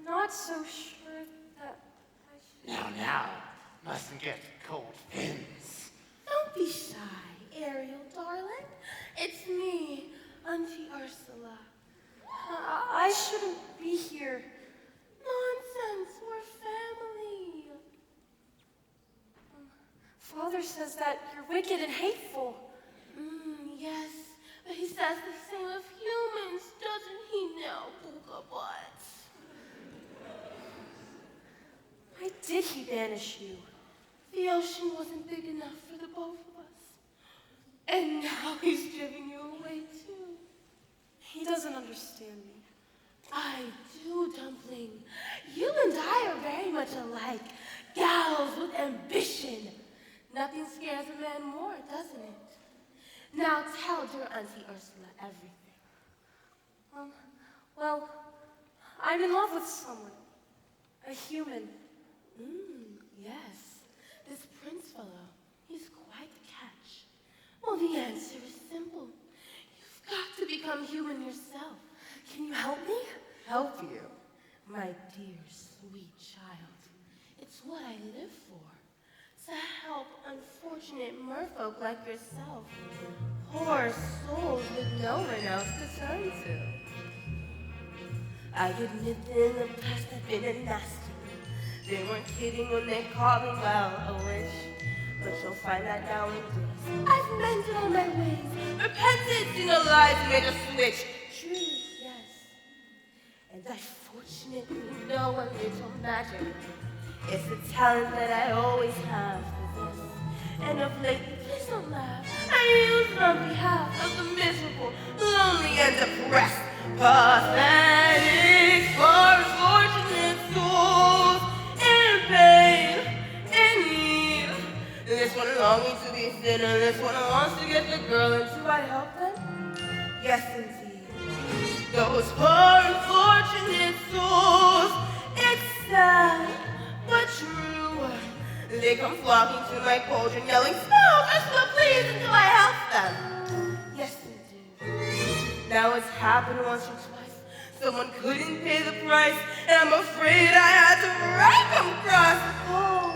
A: not so sure that I should...
J: Now, mustn't get cold fins.
L: Don't be shy, Ariel, darling. It's me, Auntie Ursula.
A: I shouldn't be here.
L: Nonsense, we're family.
A: Father says that you're wicked and hateful.
L: Yes, but he says the same of humans, doesn't he now, Booga Butts?
A: Why did he banish you?
L: The ocean wasn't big enough for the both of us. And now he's driving you away too.
A: He doesn't understand me.
L: I do, Dumpling. You and I are very much alike. Gals with ambition. Nothing scares a man more, doesn't it? Now tell dear Auntie Ursula everything.
A: Well, I'm in love with someone. A human.
L: Yes. This prince fellow, he's quite the catch. Well, the answer is simple. You've got to become human yourself.
A: Can you help me?
L: Help you? My dear, sweet child. It's what I live for. To help unfortunate merfolk like yourself. Poor souls with no one else to turn to. I admit that in the past I've been a nasty. They weren't kidding when they called me, well, a witch. But you'll find that now in this. I've mended all my ways, repented, seen the lies, and made a switch. True, yes. And I fortunately know a little magic. It's the talent that I always have for this. And of late, please don't laugh, I use it on behalf of the miserable, lonely, and depressed, pathetic, unfortunate souls in pain, in need. This one longing to be thin, and this one wants to get the girl, and do I help them? Yes, indeed. Those poor unfortunate souls, it's sad, but true. They come flocking to my cauldron, yelling, "Smell, Ursula, please!" and do I help them? Yes, indeed. Now it's happened once or twice. Someone couldn't pay the price, and I'm afraid I had to break them across the coals.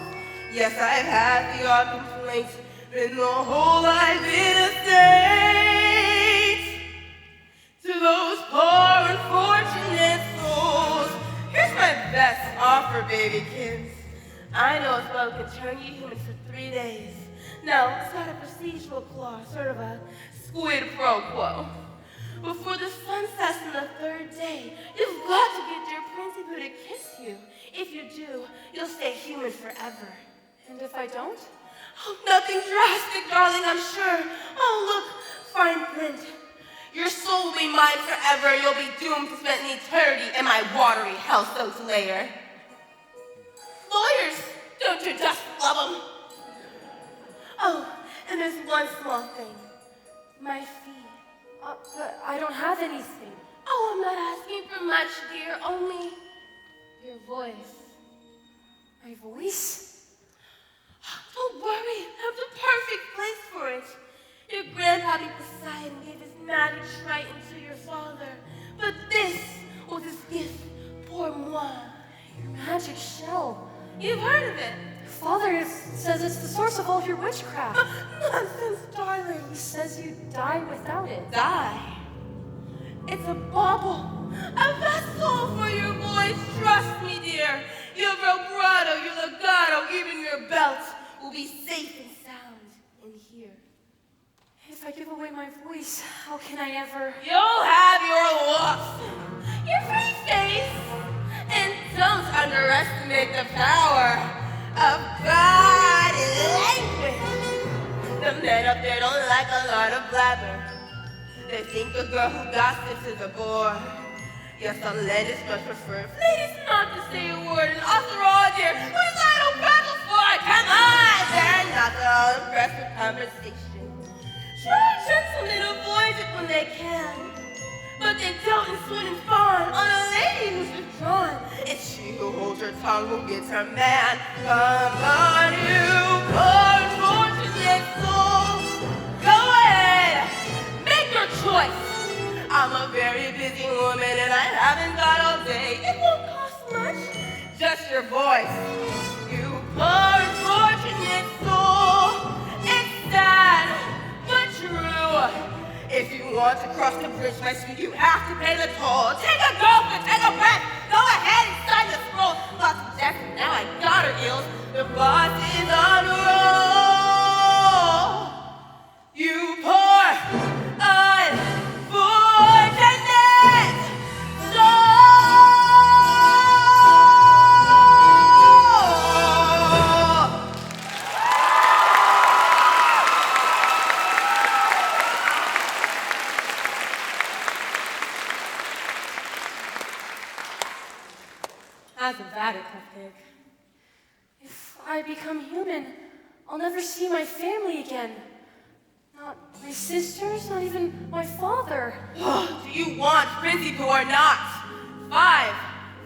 L: Yes, I've had the odd complaint, been the whole life in a state. To those poor unfortunate souls, here's my best offer, baby kids. I know a spell can turn you human for 3 days. Now, it's not a procedural clause, sort of a squid pro quo. Before the sun sets on the 3rd day, you've got to get your Princey Pooh to kiss you. If you do, you'll stay human forever.
A: And if I don't?
L: Oh, nothing drastic, darling, I'm sure. Oh, look, fine print. Your soul will be mine forever. You'll be doomed to spend an eternity in my watery hell-soaked lair. Lawyers, don't you just love them? Oh, and there's one small thing. My fee.
A: But I don't have anything.
L: Oh, I'm not asking for much, dear. Only your voice.
A: My voice?
L: Don't worry, I have the perfect place for it. Your grandpappy Poseidon gave his magic trident to your father. But this was his gift pour moi.
A: Your magic shell.
L: You've heard of it.
A: Father says it's the source of all your witchcraft.
L: Nonsense, darling.
A: He says you die without it.
L: Die? It's a bauble, a vessel for your voice. Trust me, dear. Your vibrato, your legato, even your belt will be safe and sound in here.
A: If I give away my voice, how can I ever...
L: You'll have your looks, your pretty face, and don't underestimate the power of body language. The men up there don't like a lot of blabber. They think a girl who gossips is a bore. Yes, some ladies much prefer ladies not to say a word. And after all, dear, who's idle battle for? Come on, they're not at all impressed with conversation. Sure, gentlemen avoid it when they can, but they don't and swoon and fawn on a lady who's withdrawn. It's she who holds her tongue who gets her man. Come on, you poor unfortunate soul. Go ahead, make your choice. I'm a very busy woman and I haven't got all day. It won't cost much. your voice. You poor unfortunate soul. It's sad, but true. If you want to cross the bridge, my sweet, you have to pay the toll. Take a gulp and take a breath. Go ahead and sign the scroll. Lots of death, and now I got her ills. The boss is on a roll. You poor unfortunate soul.
A: Hasn't that a cupcake? If I become human, I'll never see my family again. Not my sisters, not even my father.
L: Do you want Frizzy Poo or not? 5,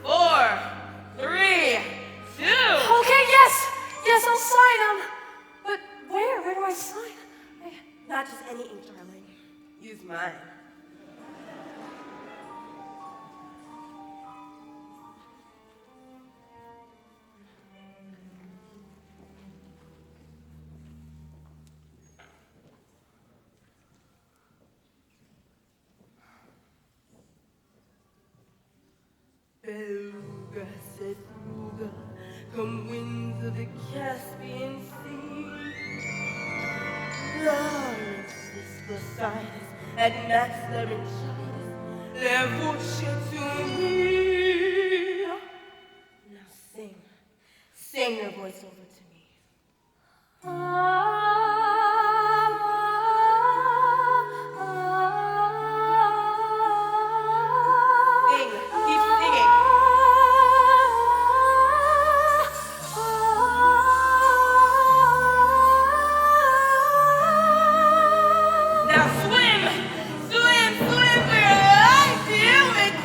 L: 4, 3, 2.
A: Okay, yes! Yes, I'll sign them. But where? Where do I sign?
L: Not just any ink, darling. Use mine. Beluga, said Ruga, come winds of the Caspian Sea. Lawrence, Lysistratides, and Max Lemonchitis, their voce to me. Now sing your voice over to me. Sing, keep singing. Now swim for your life, you and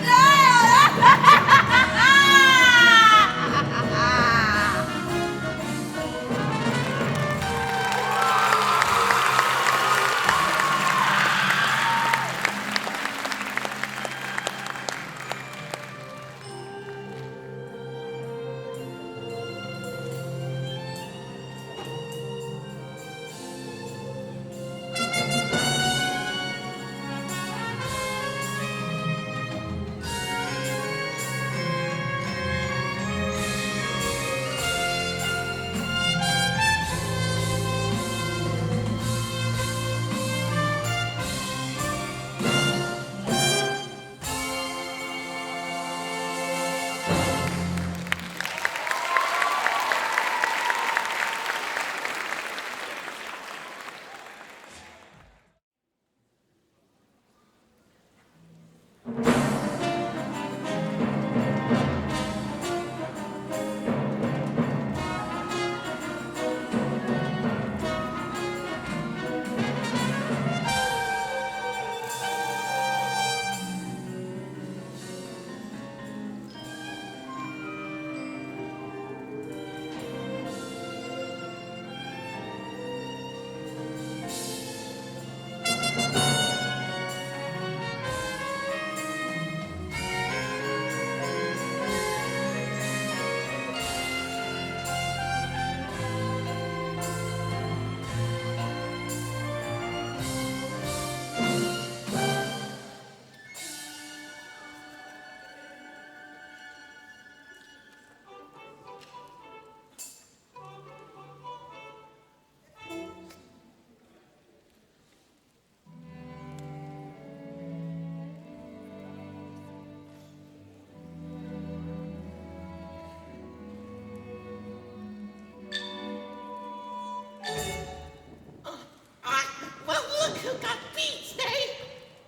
F: Well, look who got beats, eh?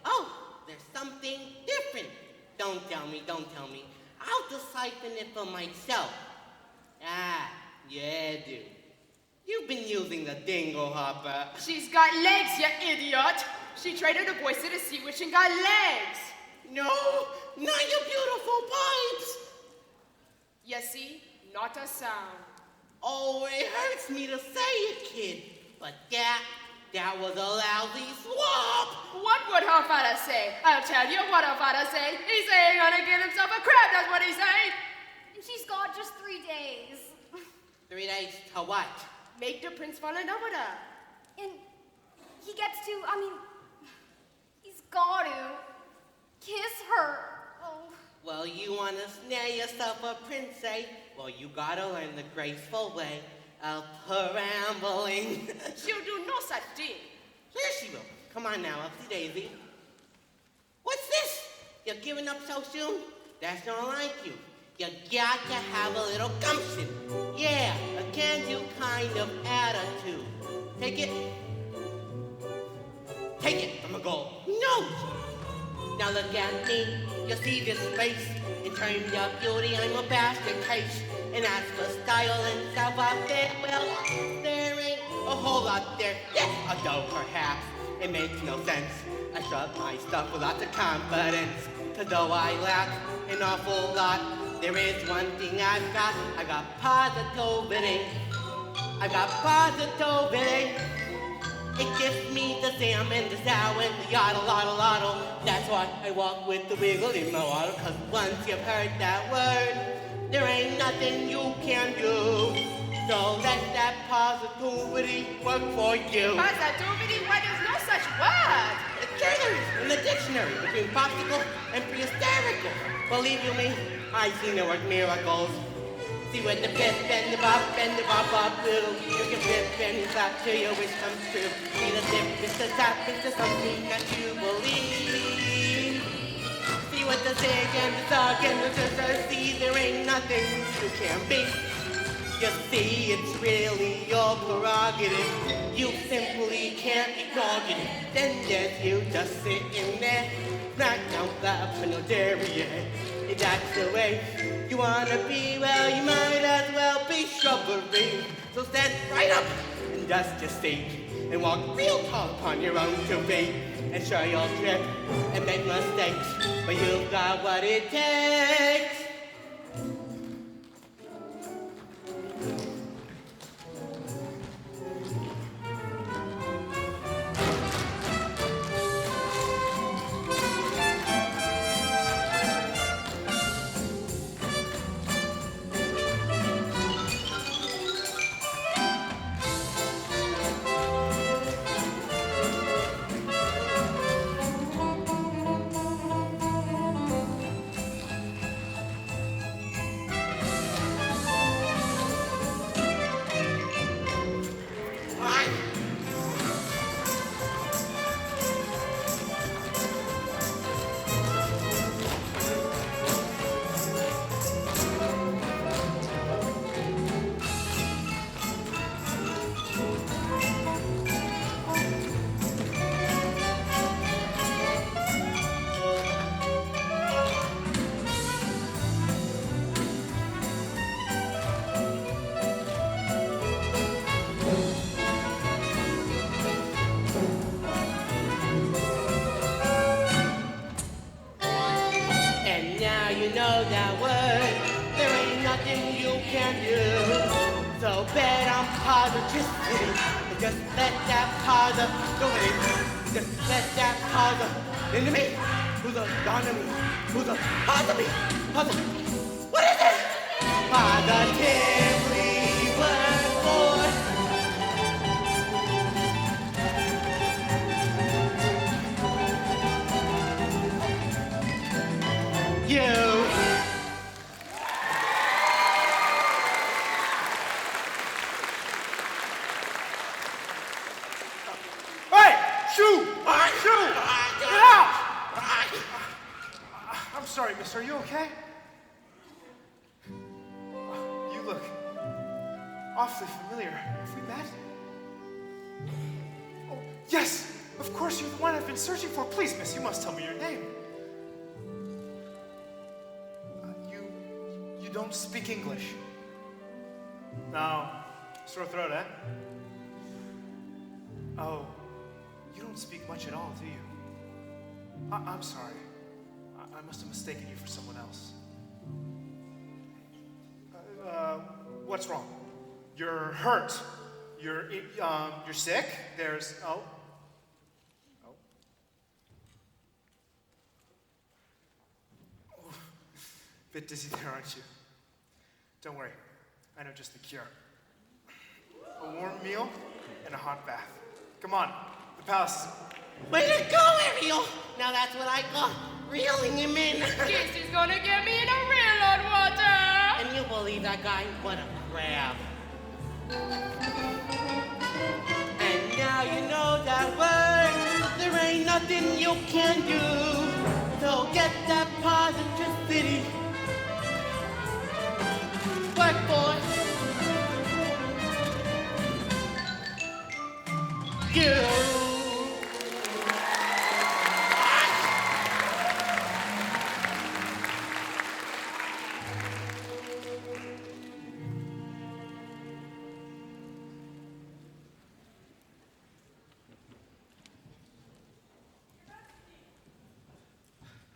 F: Oh, there's something different. Don't tell me. I'll decipher it for myself. Ah, yeah, dude. You've been using the dingo hopper.
H: She's got legs, you idiot. She traded her voice to the sea witch and got legs.
F: No, not your beautiful pipes.
H: You see, not a sound.
F: Oh, it hurts me to say it, kid, but that was a lousy swap.
H: What would her father say? I'll tell you what her father say. He's saying he's gonna get himself a crab, that's what he's saying.
E: And she's got just 3 days.
F: Ways to what?
H: Make the prince fall in love with her.
E: And he gets to, he's got to kiss her. Oh.
F: Well, you want to snare yourself a prince, eh? Well, you gotta learn the graceful way of perambling.
H: She'll do no such thing.
F: Sure she will. Come on now, Upsy Daisy. What's this? You're giving up so soon? That's not like you. You got to have a little gumption. Yeah, a can-do kind of attitude. Take it. Take it from a goal. No! Now look at me. You see this face? In terms of beauty, I'm a basket case. And as for style and savoir-faire, well, there ain't a whole lot there. Yes, a dough perhaps. It makes no sense. I shrug my stuff with lots of confidence. Cause though I lack an awful lot, there is one thing I've got. I got positivity. I got positivity. It gives me the Sam and the Sow and the yodel. That's why I walk with the wiggle in my water. Cause once you've heard that word, there ain't nothing you can do. So let that positivity work for you.
H: Positivity? Why there's no such word?
F: In the dictionary between popsicle and prehysterical. Believe you me, I've seen it work miracles. See what the pip and the bop do. You can flip and clap till your wish comes true. See the dip, it's the tap, it's the something that you believe. See what the zig and the zag and the scissors see. There ain't nothing you can't beat. You see, it's really your prerogative. You simply can't ignore it. Then there's you just sitting there, not out loud, no dairy. That's the way you wanna be. Well, you might as well be shrubbery. So stand right up and dust your seat and walk real tall upon your own 2 feet. And sure you'll trip and make mistakes, but you've got what it takes. That word, there ain't nothing you can do. So bet on positivity. Just let that positivity. Just let that positivity into me. Who's a dawn to me? Who's a positivity? What is it? Positively word for you.
K: Get out! I'm sorry, miss. Are you okay? You look awfully familiar. Have we met? Oh, yes! Of course, you're the one I've been searching for. Please, miss, you must tell me your name. You don't speak English. No. Sore throat, eh? Oh. You don't speak much at all, do you? I'm sorry. I must have mistaken you for someone else. What's wrong? You're hurt. You're sick. There's Bit dizzy there, aren't you? Don't worry. I know just the cure. a warm meal, and a hot bath. Come on, the palace.
F: Way to go, Ariel! Now that's what I call reeling him in.
H: Casey's gonna get me in a reel on water.
F: And you believe that guy? What a crab. And now you know that word. There ain't nothing you can do. So get that positivity. Work, boy. You.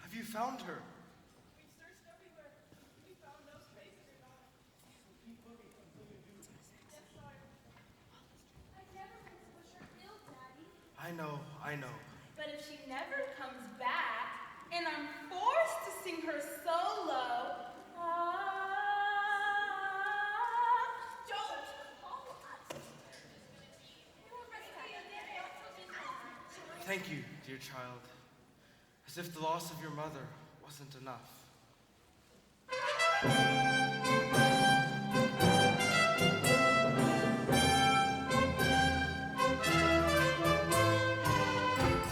K: Have you found her?
G: We've searched everywhere. We found no traces at all.
E: I never meant to wish her ill, Daddy.
K: I know.
G: But if she never comes back, and I'm forced to sing her solo, don't.
I: Thank you, dear child. As if the loss of your mother wasn't enough.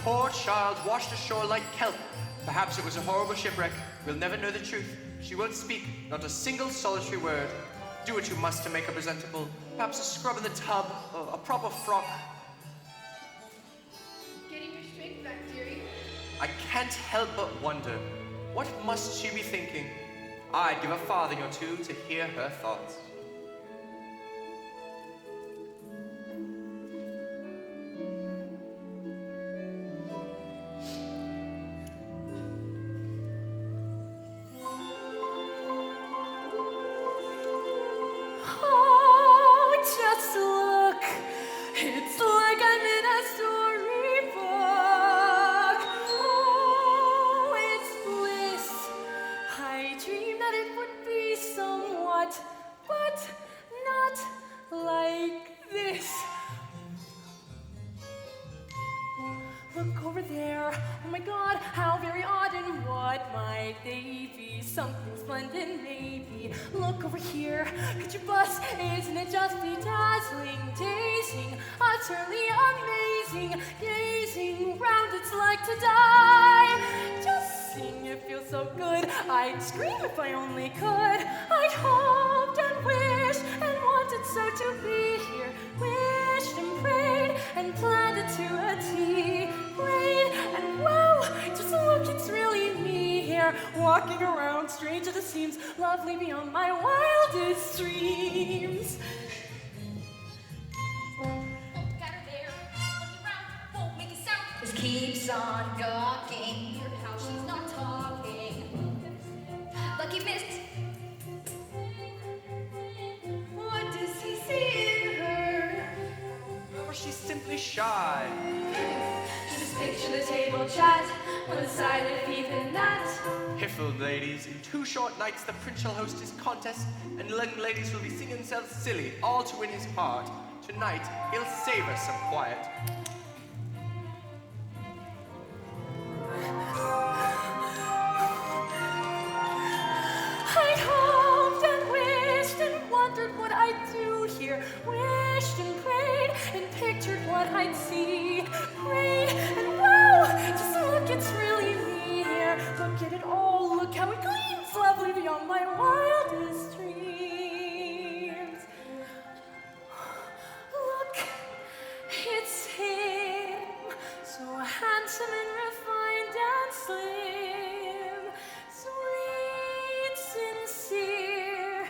D: Poor child washed ashore like kelp. Perhaps it was a horrible shipwreck. We'll never know the truth. She won't speak, not a single solitary word. Do what you must to make her presentable. Perhaps a scrub in the tub, or a proper frock.
H: Getting your strength back, dearie.
D: I can't help but wonder, what must she be thinking? I'd give a farthing or two to hear her thoughts.
A: Oh, just look. It's like I'm in a storybook. Oh, it's bliss. I dreamed that it would be somewhat, but not like this. Look over there. Oh my God, how very odd, and what might they be? Something splendid, maybe. Look over here. Could you bust? Isn't it just bedazzling, dazing, utterly amazing? Gazing round, it's like to die. Just seeing it feels so good. I'd scream if I only could. I'd hoped and wished and wanted so to be here. Wished and prayed and planned it to a T. Prayed and wow, just look, it's really me here, walking around, strange as it seems, lovely beyond my wildest dreams.
E: Got her there, looking round, won't make a sound. Just keeps on gawking. Hear how she's not talking. Lucky missed. What does he see in her?
D: Or she's simply shy.
A: Just picture the table chat, on the side of even that.
D: Piffled ladies, in 2 short nights the prince shall host his contest, and young ladies will be singing themselves silly, all to win his heart. Tonight, he'll save us some quiet.
A: I hoped and wished and wondered what I'd do here. Wished and prayed and pictured what I'd see. Prayed and wow, just look, it's really me here. Look at it all, look how it gleams, lovely beyond my wildest dreams. Look, it's him, so handsome and refined and slim. Sweet, sincere,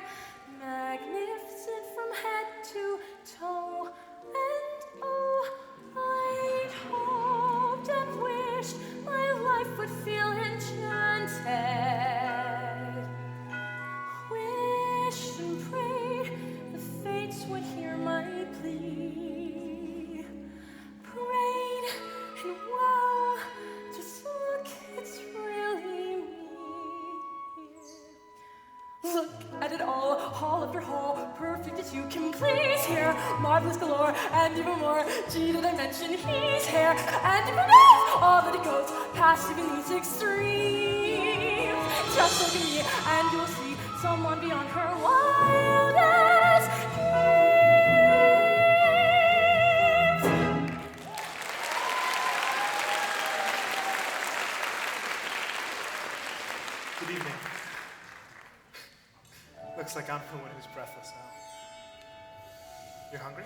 A: magnificent from head to toe, and oh, I'd hope hall after hall, perfect as you can please. Here, marvelous galore, and even more. Gee, did I mention he's here, and even knows all that it goes past even these extremes. Just look at me, and you'll see someone beyond her wildest dreams.
K: Good evening. Looks like I'm the one who's breathless now. You're hungry?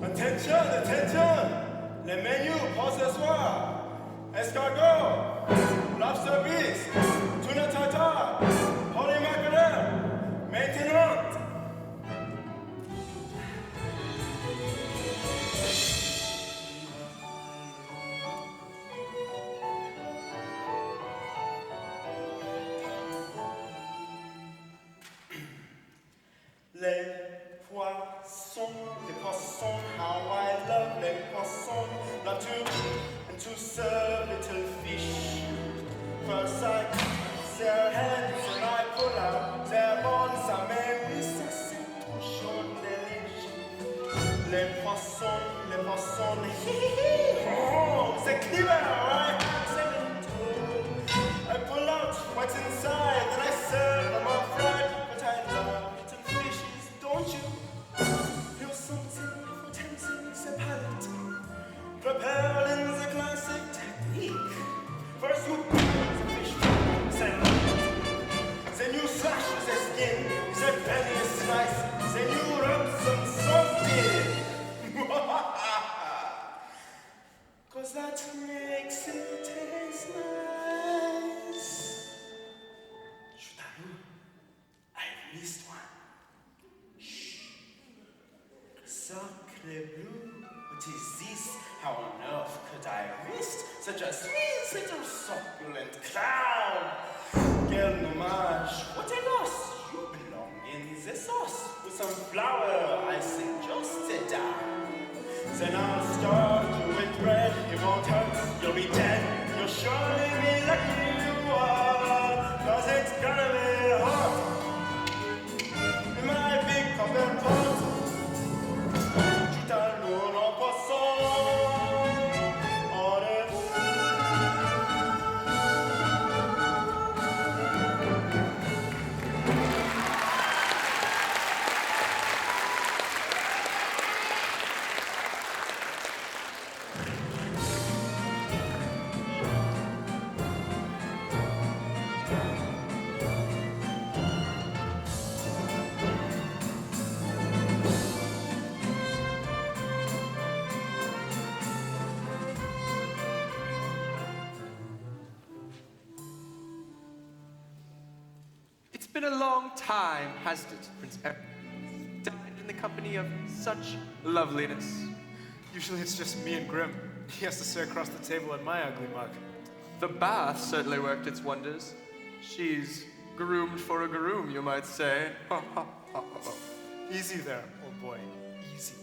B: Attention, attention! Les menus pour ce soir. Escargot, lobster bisque, tuna tartare, holy mackerel, maintenant. Les poissons, how I love les poissons. Love to eat and to serve little fish. First I kiss their heads and I pull out their bones. I may miss a simple short delish. Les poissons, hee hee hee. Oh, c'est clever, right? I pull out what's inside, then I serve them up fried. But I love little fishes, don't you? Feel something for tempting the palate. Prepared in the classic technique. First you peel the fish, then you slash the skin. The belly is sliced, then you rub some salt in. 'Cause that makes it taste nice. Choutarou, I've missed one. Shh. Sacre bleu, what is this? How on earth could I miss such a sweet little succulent clown? Quel dommage, what a loss. You belong in the sauce. With some flour, I suggest it down. Then I'll start you with bread. It won't hurt, you'll be dead. You'll surely be lucky you are. 'Cause it's gonna be hot. In my big copper pot. Choutarou en poisson. Au revoir.
D: It's been a long time, hasn't it, Prince Eric? Dined in the company of such loveliness.
K: Usually it's just me and Grim. He has to sit across the table in my ugly mug.
D: The bath certainly worked its wonders. She's groomed for a groom, you might say.
K: Easy there, old boy. Easy.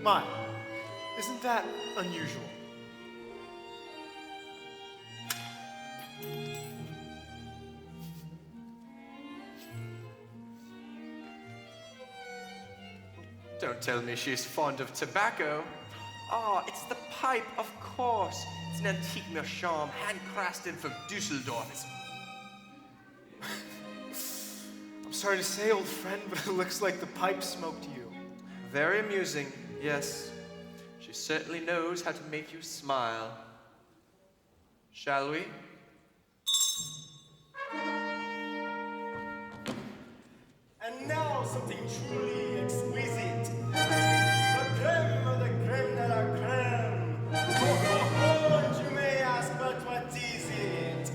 K: My, isn't that unusual?
D: Don't tell me she's fond of tobacco. Ah, it's the pipe, of course. It's an antique meerschaum, handcrafted from Dusseldorf.
K: I'm sorry to say, old friend, but it looks like the pipe smoked you.
D: Very amusing, yes. She certainly knows how to make you smile. Shall we?
B: And now something truly exquisite. The creme of the creme de la creme. Oh, and you may ask, but what is it?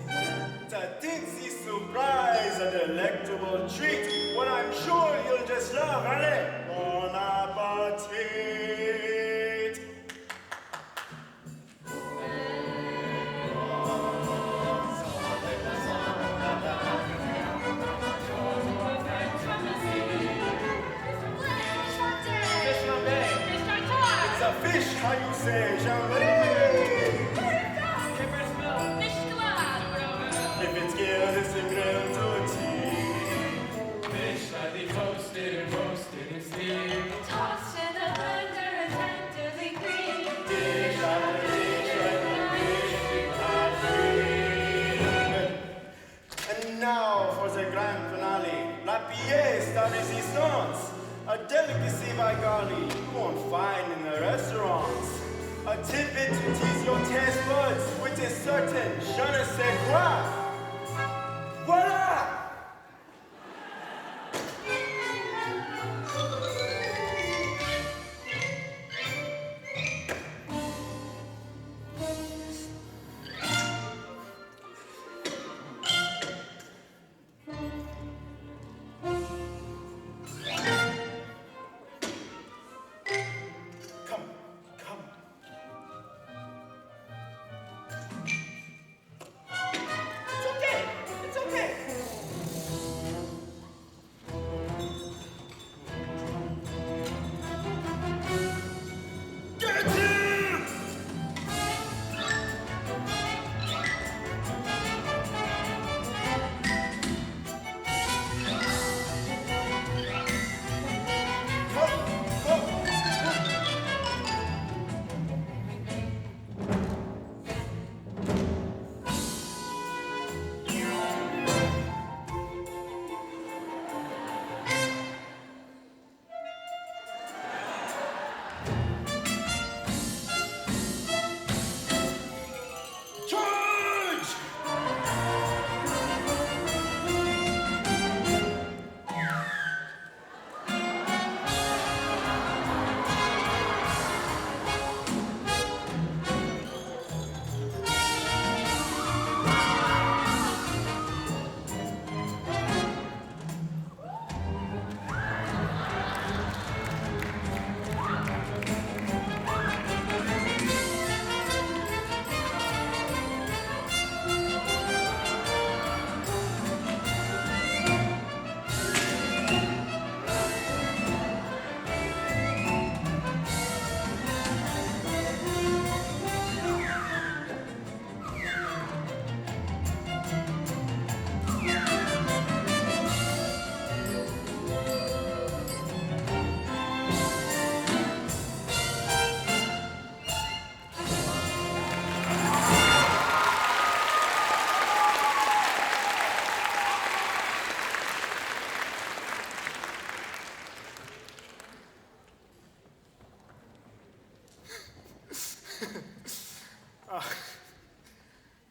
B: It's a tinsy surprise, a delectable treat. What I'm sure you'll just love. Allez, bon appétit. fish, how you say, Jean-Marie?
A: Fish glad,
B: If it's grilled, it's a grilled to a T.
M: Fish lightly toasted and roasted and steamed.
A: tossed in the blender and tenderly green.
B: Dish after dish, like a dish I've dreamed. And now for the grand finale, la pièce de résistance. A delicacy by golly you won't find in the restaurants. A tidbit to tease your taste buds with a certain je ne sais quoi. Voila! Come, come.
F: It's okay. It's okay.
B: Get him! Charge!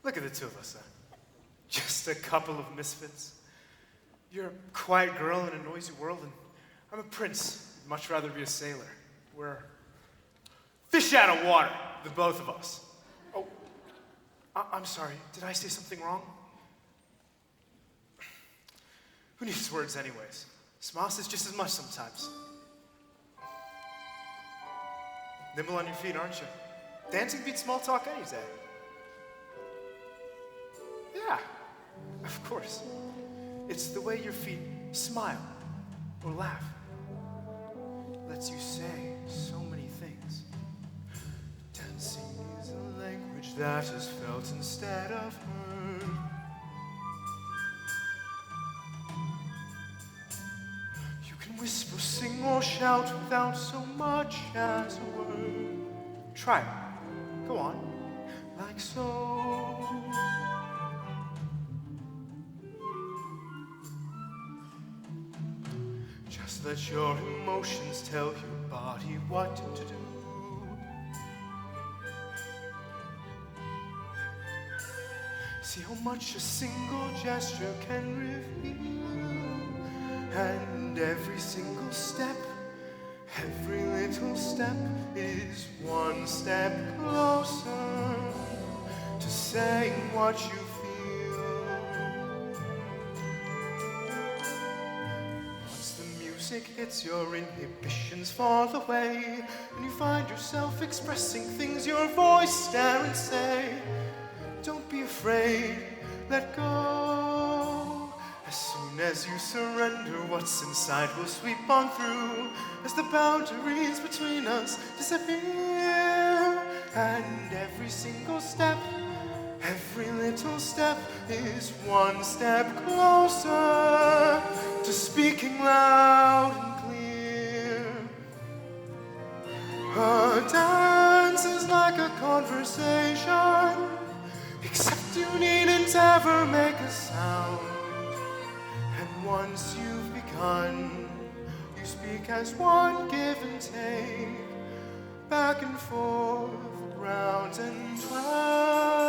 K: Look at the two of us, just a couple of misfits. You're a quiet girl in a noisy world, and I'm a prince. I'd much rather be a sailor. We're fish out of water, the both of us. Oh, I'm sorry. Did I say something wrong? Who needs words anyways? Smoss is just as much sometimes. Nimble on your feet, aren't you? Dancing beats small talk any day. Yeah, of course. It's the way your feet smile or laugh. Lets you say so many things. Dancing is a language that is felt instead of heard. You can whisper, sing, or shout without so much as a word. Try it. Go on. Like so. Just let your emotions tell your body what to do. See how much a single gesture can reveal. And every single step, every little step is one step closer to saying what you feel. Once the music hits, your inhibitions fall away, and you find yourself expressing things your voice dare and say. Don't be afraid, let go.
C: As soon as you surrender, what's inside will sweep on through as the boundaries between us disappear. And every single step, every little step is one step closer to speaking loud and clear. A dance is like a conversation, except you needn't ever make a sound. And once you've begun, you speak as one, give and take, back and forth, round and round.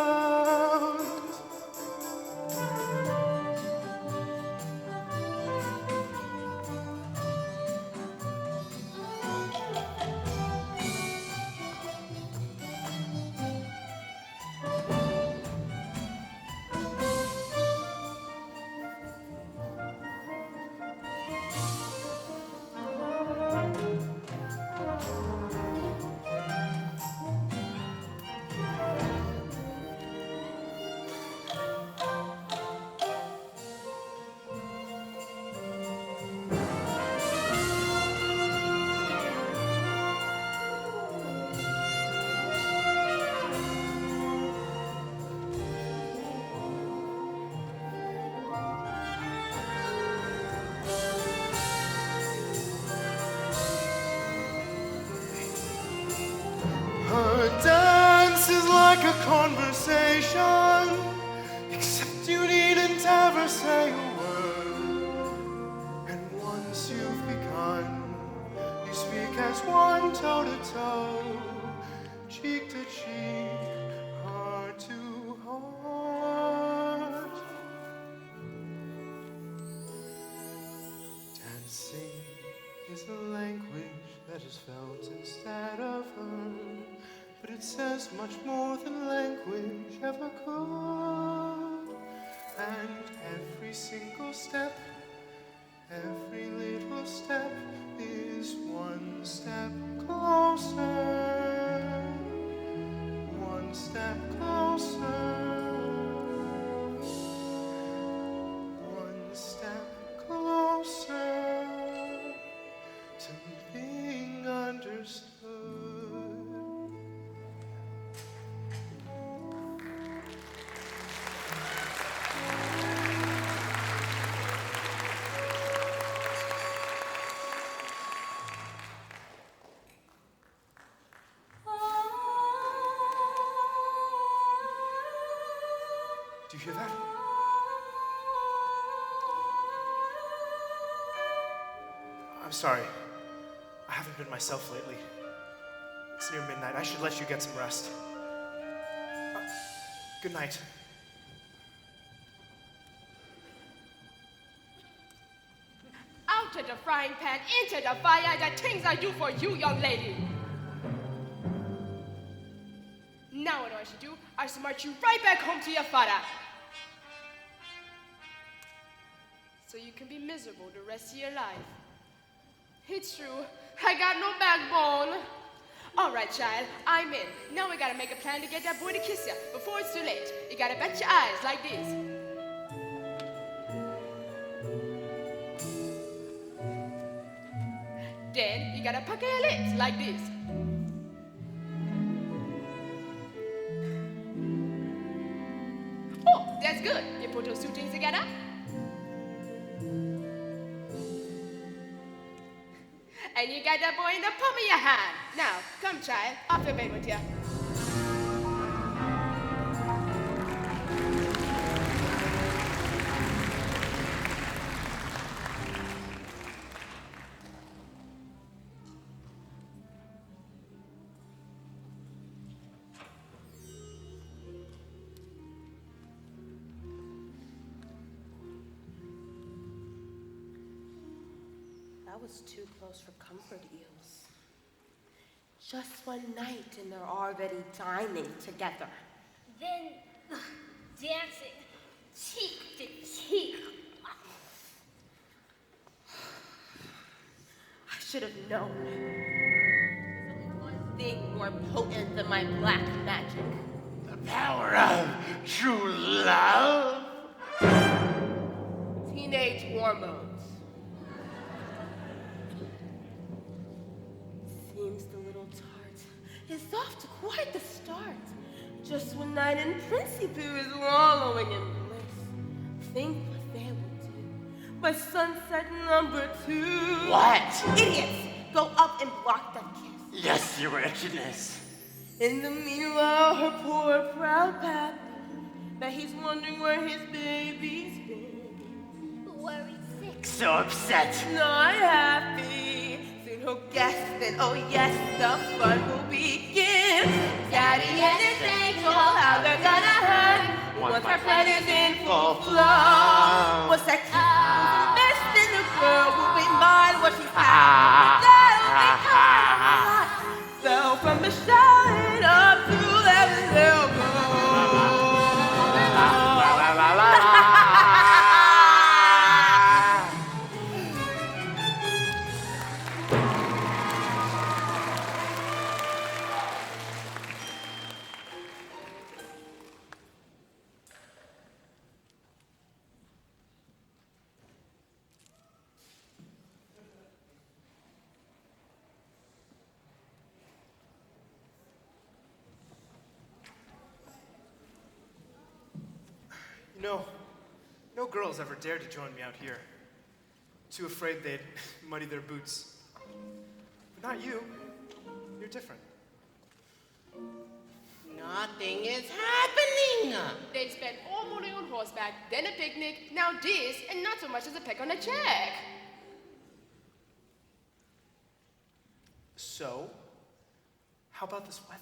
C: A dance is like a conversation, except you needn't ever say a word. And once you've begun, you speak as one, toe to toe, cheek to cheek, heart to heart. Dancing is a language that is felt instead of heard, but it says much more than language ever could. And every single step, every little step is one step closer, one step closer, one step closer to being understood. Do you hear that? I'm sorry. I haven't been myself lately. It's near midnight. I should let you get some rest. Good night.
H: Out of the frying pan, into the fire, the things I do for you, young lady. Now what do I should do? I should march you right back home to your father. So you can be miserable the rest of your life. It's true, I got no backbone. All right, child, I'm in. Now we gotta make a plan to get that boy to kiss you before it's too late. You gotta bet your eyes like this. Then you gotta pucker your lips like this. Oh, that's good. You put those two things together. And you got that boy in the palm of your hand. Now, come, child. Off your bed with you.
L: That was too close for comfort, Eels. Just one night and they're already dining together.
E: Then, dancing, cheek to cheek.
L: I should have known. There's only one thing more potent than my black magic.
J: The power of true love.
L: Tina teenage hormones. Seems the little tart is off to quite the start. Just one night and Princey Pooh is wallowing in bliss. Think what they will do by sunset number 2.
J: What?
L: Idiots! Go up and block that kiss.
J: Yes, your wretchedness.
L: In the meanwhile, her poor proud pappy, that he's wondering where his baby's been.
E: Worried sick.
J: So upset.
L: Not happy. Soon he'll guess that, oh yes, the fun will begin. Daddy and his angel, how they're gonna hurt. Once our plan is in full flow. What's that cute best in the girl will be mine, what she's having. So from the shine up to the elbow.
K: No girls ever dared to join me out here. Too afraid they'd muddy their boots. But not you. You're different.
F: Nothing is happening.
H: They spent all morning on horseback, then a picnic, now this, and not so much as a peck on a check.
K: So, how about this weather?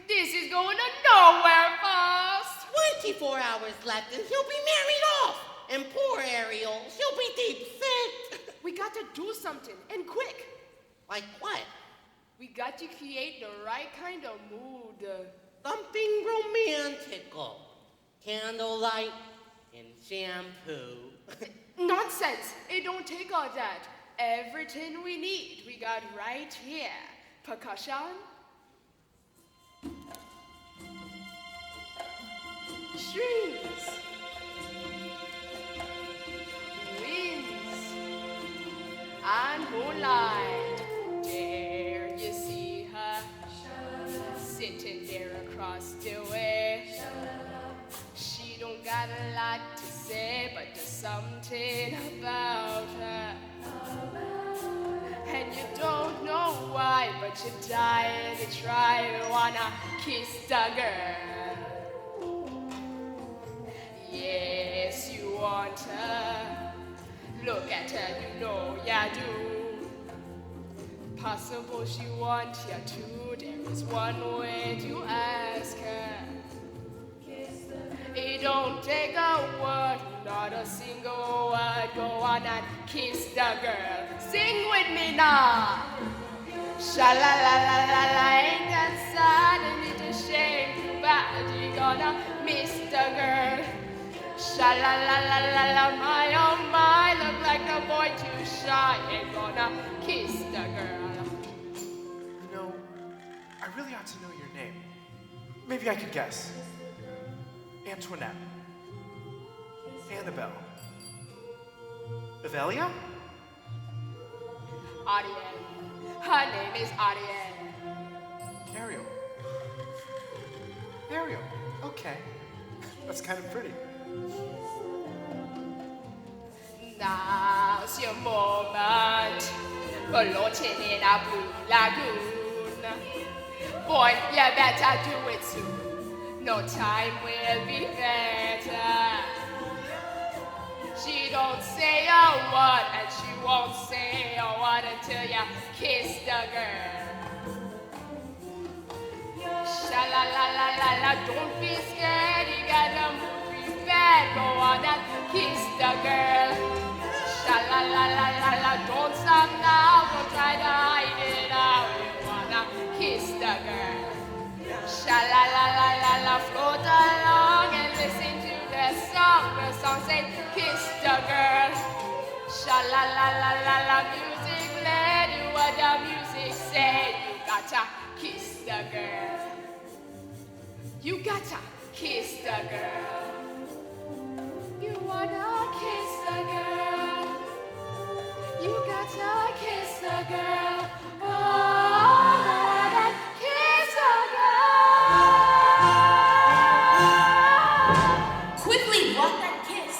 H: This is going to nowhere fast.
F: 24 hours left and he'll be married off. And poor Ariel, she'll be deep sick.
H: We got to do something, and quick.
F: Like what?
H: We got to create the right kind of mood.
F: Something romantical. Candlelight and shampoo.
H: Nonsense. It don't take all that. Everything we need, we got right here. Percussion. Strings. Winds. And moonlight. There you see her. Sitting there across the way. She don't got a lot to say, but there's something about her. And you don't know why, but you die to try to wanna kiss the girl. Yes, you want her. Look at her, you know ya do. Possible she wants you to. There is one way to ask her. It don't take a word, not a single word. Go on and kiss the girl. Sing with me now. Sha-la-la-la-la-la, ain't that sad and it's a shame. Too bad you gonna miss the girl. Sha-la-la-la-la-la, my oh my, look like a boy too shy. Ain't gonna kiss the girl.
K: You know, I really ought to know your name. Maybe I could guess. Antoinette. Annabelle. Avelia?
H: Ariel. Her name is Ariel.
K: Ariel. Ariel. Okay. That's kind of pretty.
H: Now's your moment. Floating in a blue lagoon. Boy, you better do it soon. No time will be better. She don't say a word, and she won't say a word until you kiss the girl. Sha-la-la-la-la-la, don't be scared, you gotta move prepared. Go on and kiss the girl. Sha-la-la-la-la-la, don't stop now, don't try to hide it out. You wanna kiss the girl. Sha-la-la-la-la-la, float along and listen to the song. The song says, kiss the girl. Sha-la-la-la-la-la, music led you what the music said. You gotta kiss the girl. You gotta kiss the girl. You wanna kiss the girl. That's how I kiss a girl. Oh, that I kiss a girl.
A: Quickly, block that kiss.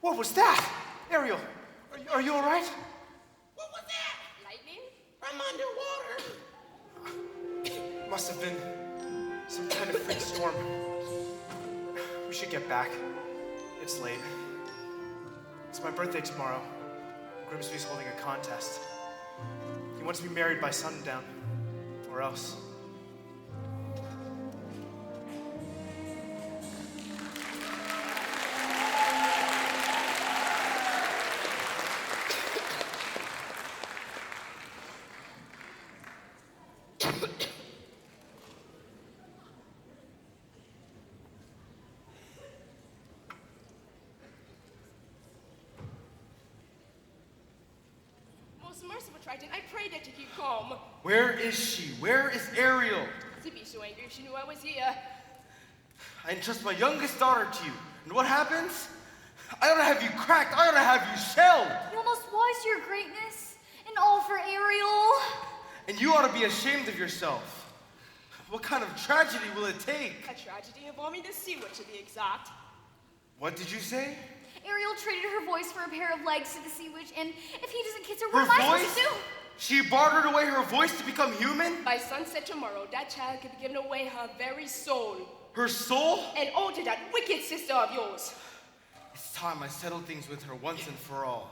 K: What was that? Ariel, are you all right?
F: What was that?
H: Lightning?
F: From underwater.
K: Must have been some kind of freak storm. We should get back. It's late. It's my birthday tomorrow. Grimsby's holding a contest. He wants to be married by sundown, or else.
H: Most merciful Triton, I pray that you keep calm.
I: Where is she? Where is Ariel?
H: She'd be so angry if she knew I was here.
I: I entrust my youngest daughter to you. And what happens? I ought to have you cracked. I ought to have you shelled.
E: You almost was your greatness, and all for Ariel.
I: And you ought to be ashamed of yourself. What kind of tragedy will it take?
H: A tragedy involving the sea witch, to be exact.
I: What did you say?
E: Ariel traded her voice for a pair of legs to the sea witch, and if he doesn't kiss her,
I: Her
E: what am I supposed
I: voice?
E: to do?
I: She bartered away her voice to become human?
H: By sunset tomorrow, that child could be given away her very soul.
I: Her soul?
H: And all to that wicked sister of yours.
I: It's time I settled things with her once and for all.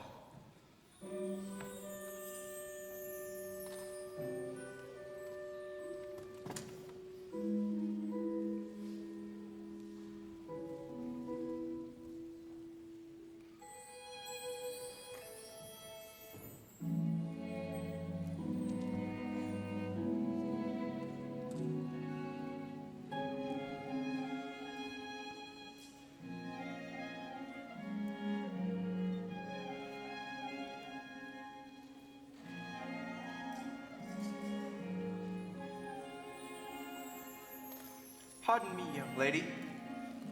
D: Pardon me, young lady.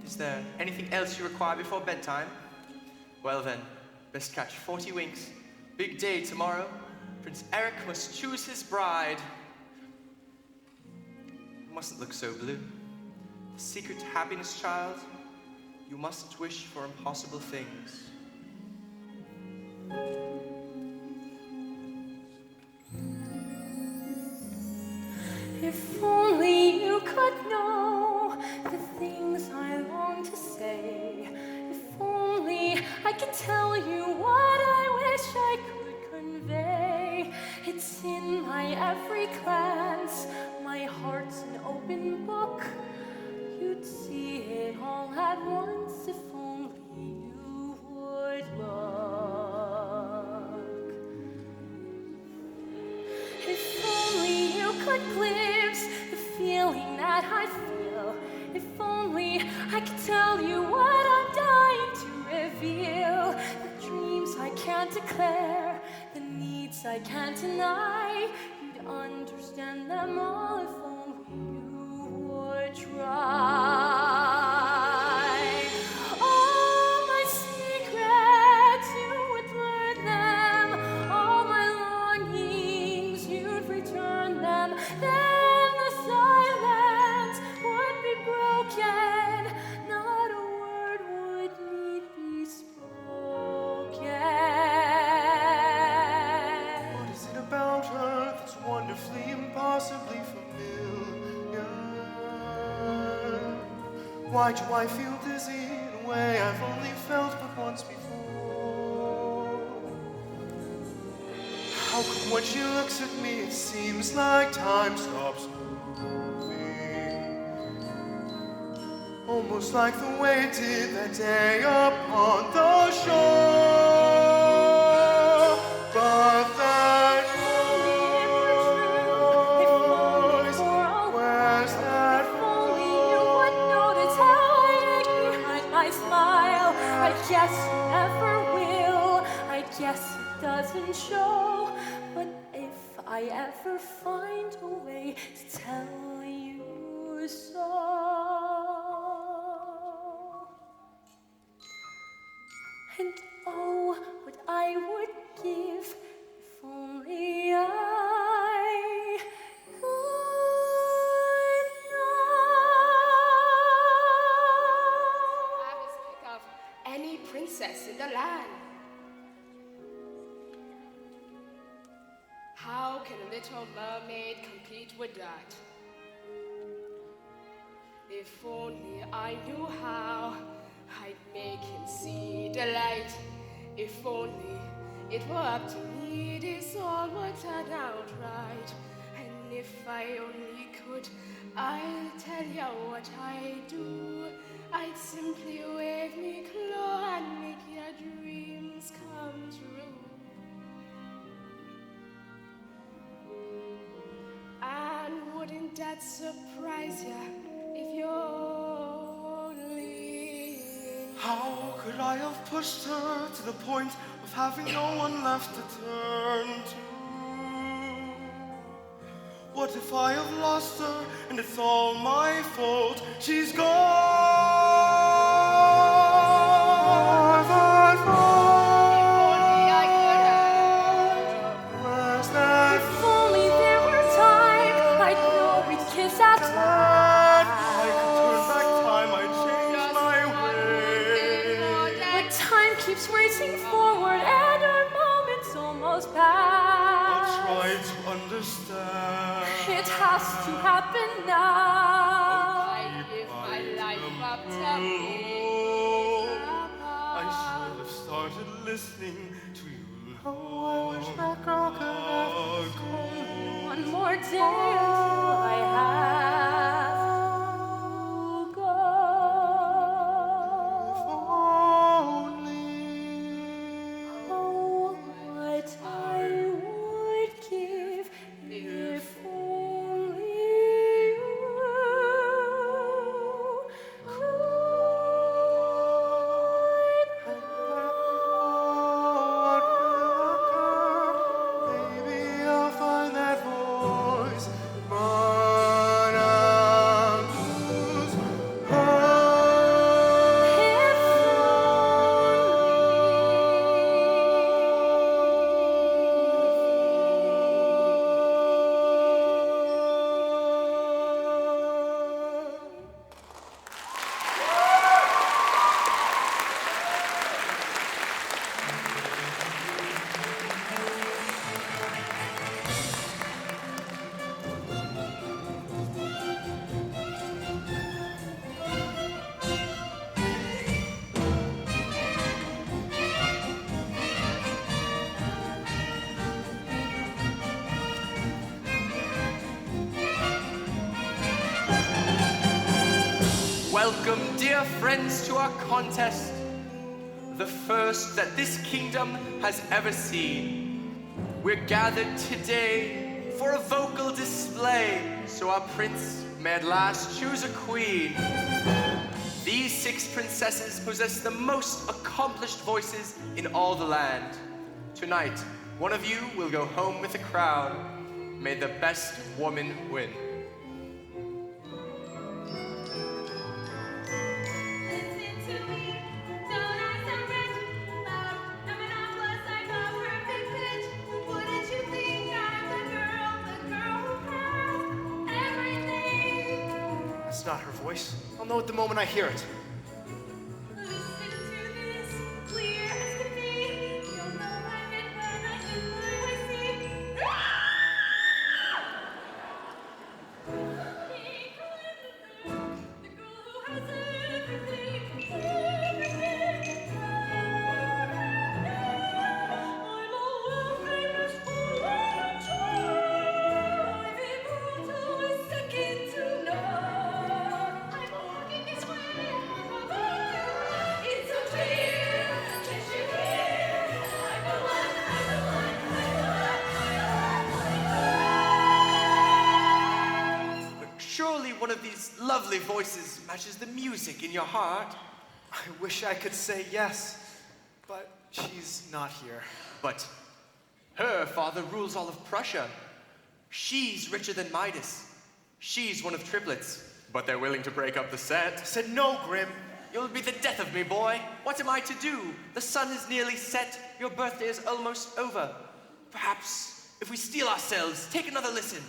D: Is there anything else you require before bedtime? Well then, best catch 40 winks. Big day tomorrow. Prince Eric must choose his bride. You mustn't look so blue. The secret to happiness, child, you mustn't wish for impossible things.
A: If only you could know the things I long to say. If only I could tell you what I wish I could convey. It's in my every glance, my heart's an open book. You'd see it all at once if only you would look. If only you could glimpse the feeling that I feel. If only I could tell you what I'm dying to reveal. The dreams I can't declare, the needs I can't deny. You'd understand them all if only you would try. All my secrets, you would learn them. All my longings, you'd return them. Then the silence would be broken. Not a word would need be spoken.
C: What is it about her that's wonderfully, impossibly familiar? Why do I feel dizzy in a way I've only felt but once before? How come when she looks at me it seems like time stops moving? Almost like the way it did that day upon the shore. But that voice, where's that
A: I guess you never will. I guess it doesn't show. But if I ever find a way to tell you so, I would give if only I could know.
H: I was pick of any princess in the land. How can a little mermaid compete with that? If only I knew how, I'd make him see the light. If only it were up to me, this all would turn out right. And if I only could, I'll tell ya what I'd do. I'd simply wave me claw and make your dreams come true. And wouldn't that surprise ya if you only
I: How could I have pushed her to the point of having no one left to turn to? What if I have lost her and it's all my fault? She's gone.
C: Where's that
A: If only there were time, I'd know we'd kiss at last.
I: I could turn back time, I'd change my way.
A: But time keeps racing forward and our moment's almost
I: I'll
A: past.
I: try to understand.
A: It has to happen now.
H: I give my life up to me.
I: I should have started listening to you.
C: Oh, I wish that girl could have
A: One more day until I have to go. Oh, what I would give if only you could
C: Maybe I'll find that voice, but I'll lose
D: Welcome, dear friends, to our contest, the first that this kingdom has ever seen. We're gathered today for a vocal display, so our prince may at last choose a queen. These 6 princesses possess the most accomplished voices in all the land. Tonight, one of you will go home with a crown. May the best woman win.
A: Listen to me, don't I sound rich? Loud, I'm an plus, I got perfect pitch. Wouldn't you think I'm the girl who has everything?
K: That's not her voice. I'll know it the moment I hear it.
A: Listen to this, clear as can be. You'll know I meant when I can I see. The girl who has everything, everything. I'm a world-famous woman, driving worlds always second to none. I'm walking this way, it's so clear, can't you hear? I'm the one, I'm the one, I'm the one.
D: Surely one of these lovely voices matches the music in your heart.
K: I wish I could say yes, but she's not here.
D: But her father rules all of Prussia. She's richer than Midas. She's one of triplets, but they're willing to break up the
K: I
D: set.
K: said no, Grim.
D: You'll be the death of me, boy. What am I to do? The sun is nearly set. Your birthday is almost over. Perhaps, if we steel ourselves, take another listen.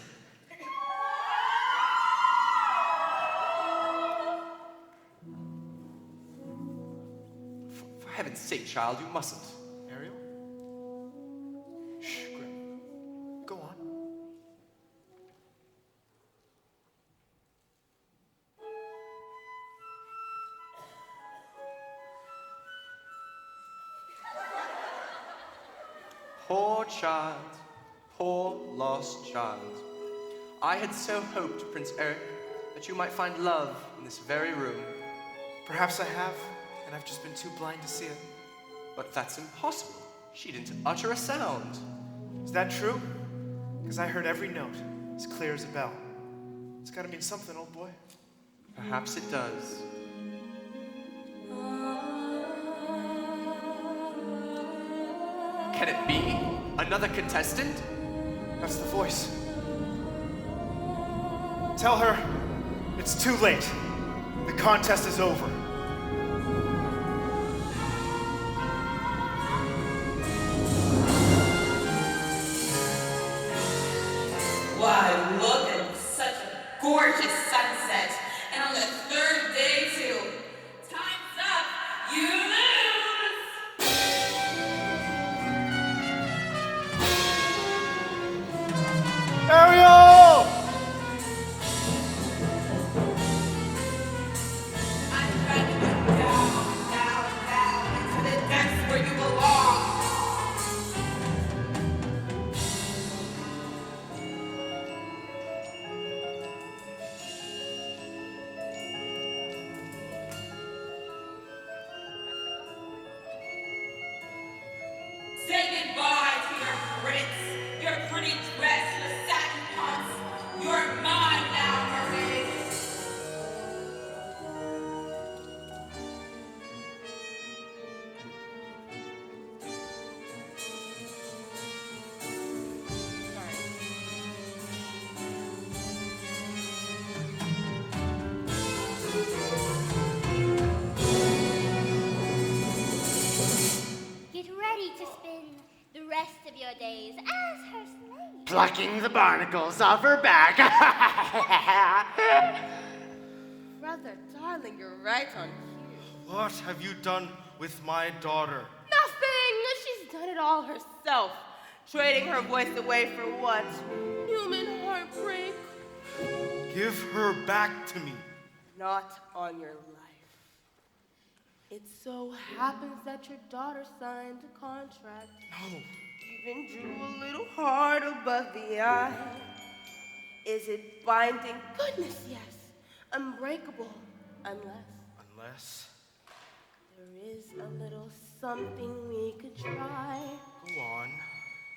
D: For heaven's sake, child, you mustn't.
K: Ariel? Shh, Grim. Go on.
D: Poor child, poor lost child. I had so hoped, Prince Eric, that you might find love in this very room.
K: Perhaps I have, and I've just been too blind to see it.
D: But that's impossible. She didn't utter a sound.
K: Is that true? Because I heard every note, as clear as a bell. It's gotta mean something, old boy.
D: Perhaps it does. Can it be another contestant?
K: That's the voice. Tell her it's too late. The contest is over.
L: Why, look at such a gorgeous sunset. And on the third day, too. Time's up. You lose.
K: Ariel!
L: I'm dragging you down into the depths where you belong. Say goodbye to your prince, your pretty dress, your satin pumps. You're mine now, Mermaid.
E: Get ready to spend the rest of your days as her slave.
J: Plucking the barnacles off her back.
H: Brother, darling, you're right on cue.
I: What have you done with my daughter?
H: Nothing! She's done it all herself. Trading her voice away for what? Human heartbreak.
I: Give her back to me.
H: Not on your life. It so happens that your daughter signed a contract.
I: No.
H: Even drew a little heart above the eye. Is it binding? Goodness, yes. Unbreakable. Unless there is a little something we could try.
I: Go on.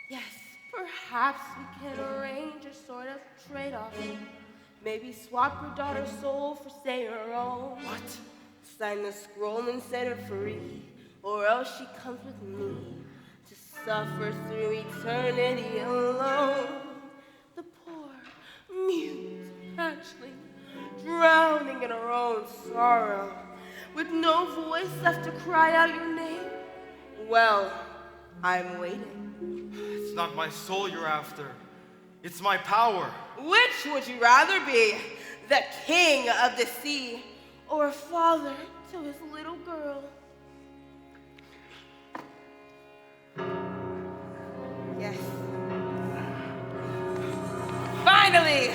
H: Yes, perhaps we can arrange a sort of trade-off. Maybe swap your daughter's soul for, say, her own.
I: What?
H: Sign the scroll and set her free, or else she comes with me to suffer through eternity alone. The poor, mute hatchling, drowning in her own sorrow, with no voice left to cry out your name. Well, I'm waiting.
I: It's not my soul you're after. It's my power.
H: Which would you rather be, the king of the sea, or a father to his little girl? Yes. Finally,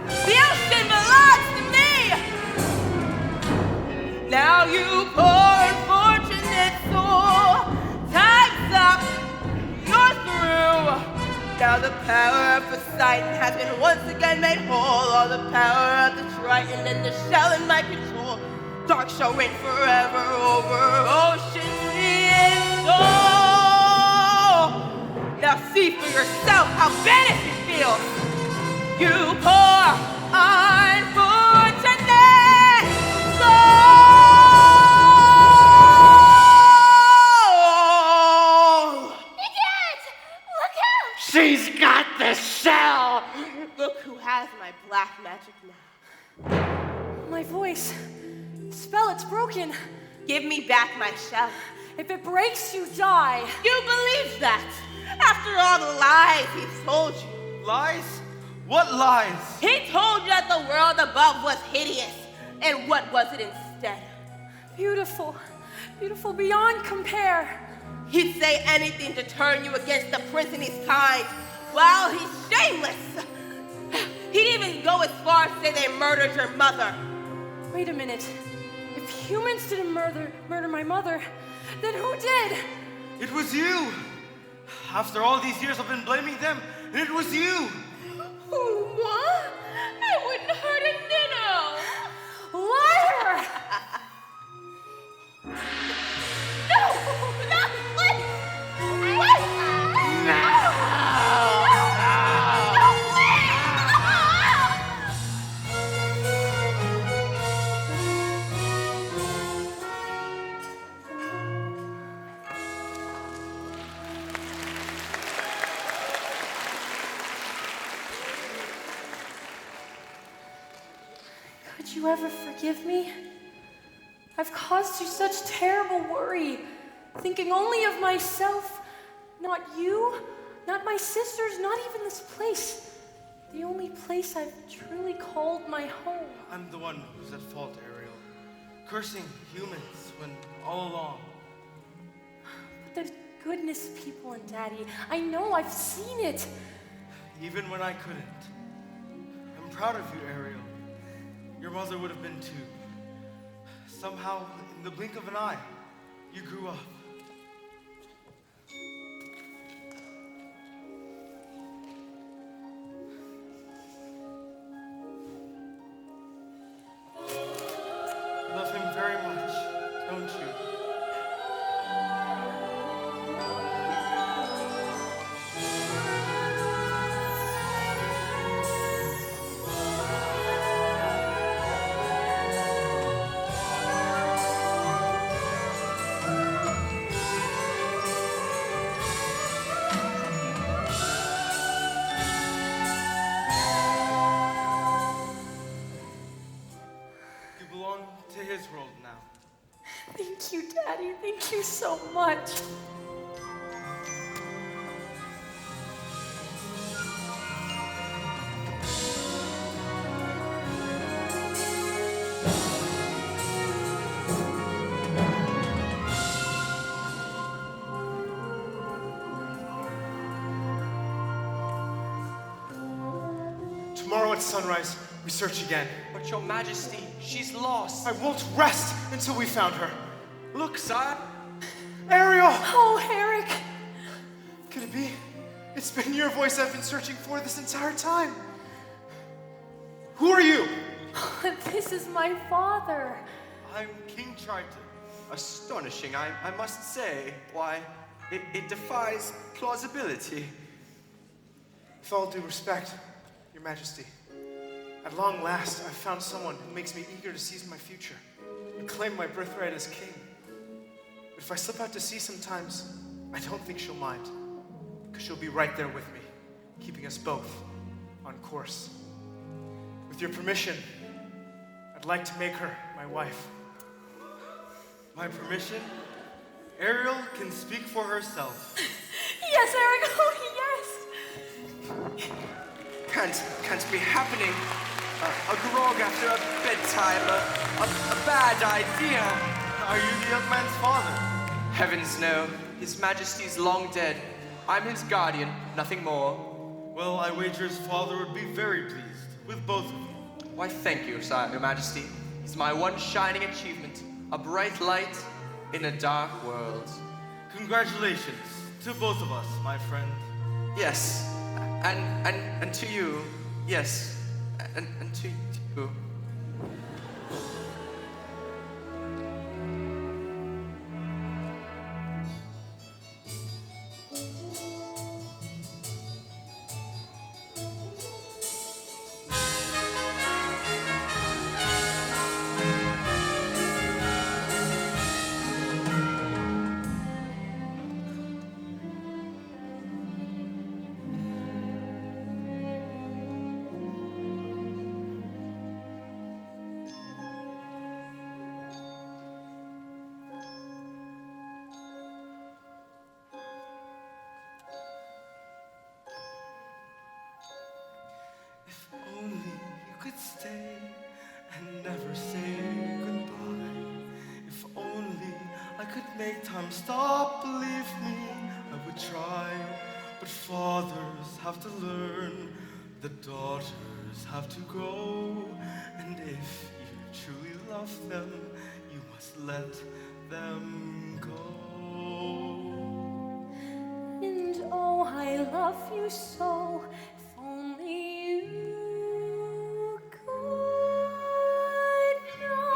H: the ocean belongs to me. Now you poor unfortunate soul, time's up, you're through. Now the power of Poseidon has been once again made whole. All the power of the Triton and the shell in my control. Dark shall reign forever over ocean, sea, and soul. Now see for yourself how banished it feels. You poor, unfortunate soul.
E: Idiot! Look out!
J: She's got the shell.
H: Look who has my black magic now.
A: My voice. The spell, it's broken.
L: Give me back my shell.
A: If it breaks, you die.
L: You believe that? After all the lies he told you.
I: Lies? What lies?
L: He told you that the world above was hideous. And what was it instead?
A: Beautiful. Beautiful beyond compare.
L: He'd say anything to turn you against the prince and his kind. Wow, he's shameless. He'd even go as far as to say they murdered your mother.
A: Wait a minute. If humans didn't murder my mother, then who did?
I: It was you. After all these years, I've been blaming them, and it was you.
L: What? I wouldn't hurt a minnow.
A: Liar!
L: No! No! What? What? No!
A: Could you ever forgive me? I've caused you such terrible worry, thinking only of myself, not you, not my sisters, not even this place. The only place I've truly called my home.
I: I'm the one who's at fault, Ariel. Cursing humans when all along.
A: But there's goodness, people and Daddy. I know, I've seen it.
I: Even when I couldn't. I'm proud of you, Ariel. Your mother would have been too. Somehow, in the blink of an eye, you grew up. You love him very much, don't you? To his world now.
A: Thank you, Daddy. Thank you so much.
K: Tomorrow at sunrise, we search again.
D: But your majesty, she's lost.
K: I won't rest until we found her.
D: Look, sire.
K: Ariel!
A: Oh, Eric.
K: Could it be? It's been your voice I've been searching for this entire time. Who are you?
A: This is my father.
I: I'm King Triton.
D: Astonishing, I must say. Why, it defies plausibility.
K: With all due respect, Your Majesty, at long last, I've found someone who makes me eager to seize my future and claim my birthright as king. But if I slip out to sea sometimes, I don't think she'll mind, because she'll be right there with me, keeping us both on course. With your permission, I'd like to make her my wife.
I: My permission? Ariel can speak for herself.
A: Yes, Eric, oh yes!
D: Can't be happening. A grog after a bedtime, a bad idea.
I: Are you the young man's father?
D: Heavens no. His Majesty's long dead. I'm his guardian, nothing more.
I: Well, I wager his father would be very pleased with both of you.
D: Why, thank you, sire, Your Majesty. He's my one shining achievement. A bright light in a dark world.
I: Congratulations to both of us, my friend.
D: Yes, and to you, yes, and to you.
I: make time stop, believe me, I would try. But fathers have to learn, the daughters have to grow. And if you truly love them, you must let them go.
A: And oh, I love you so, if only you could know.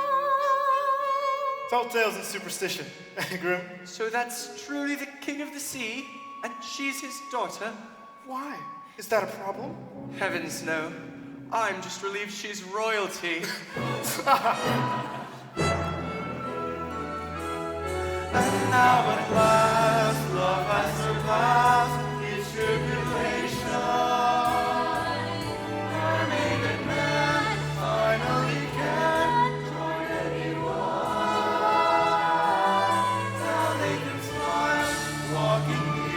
K: Tall tales and superstition. Grim.
D: So that's truly the king of the sea, and she's his daughter?
K: Why? Is that a problem?
D: Heavens no. I'm just relieved she's royalty.
I: And now at last, love has surpassed each tribulation. Mermaid and man finally can join anyone. Now they can smile, walking the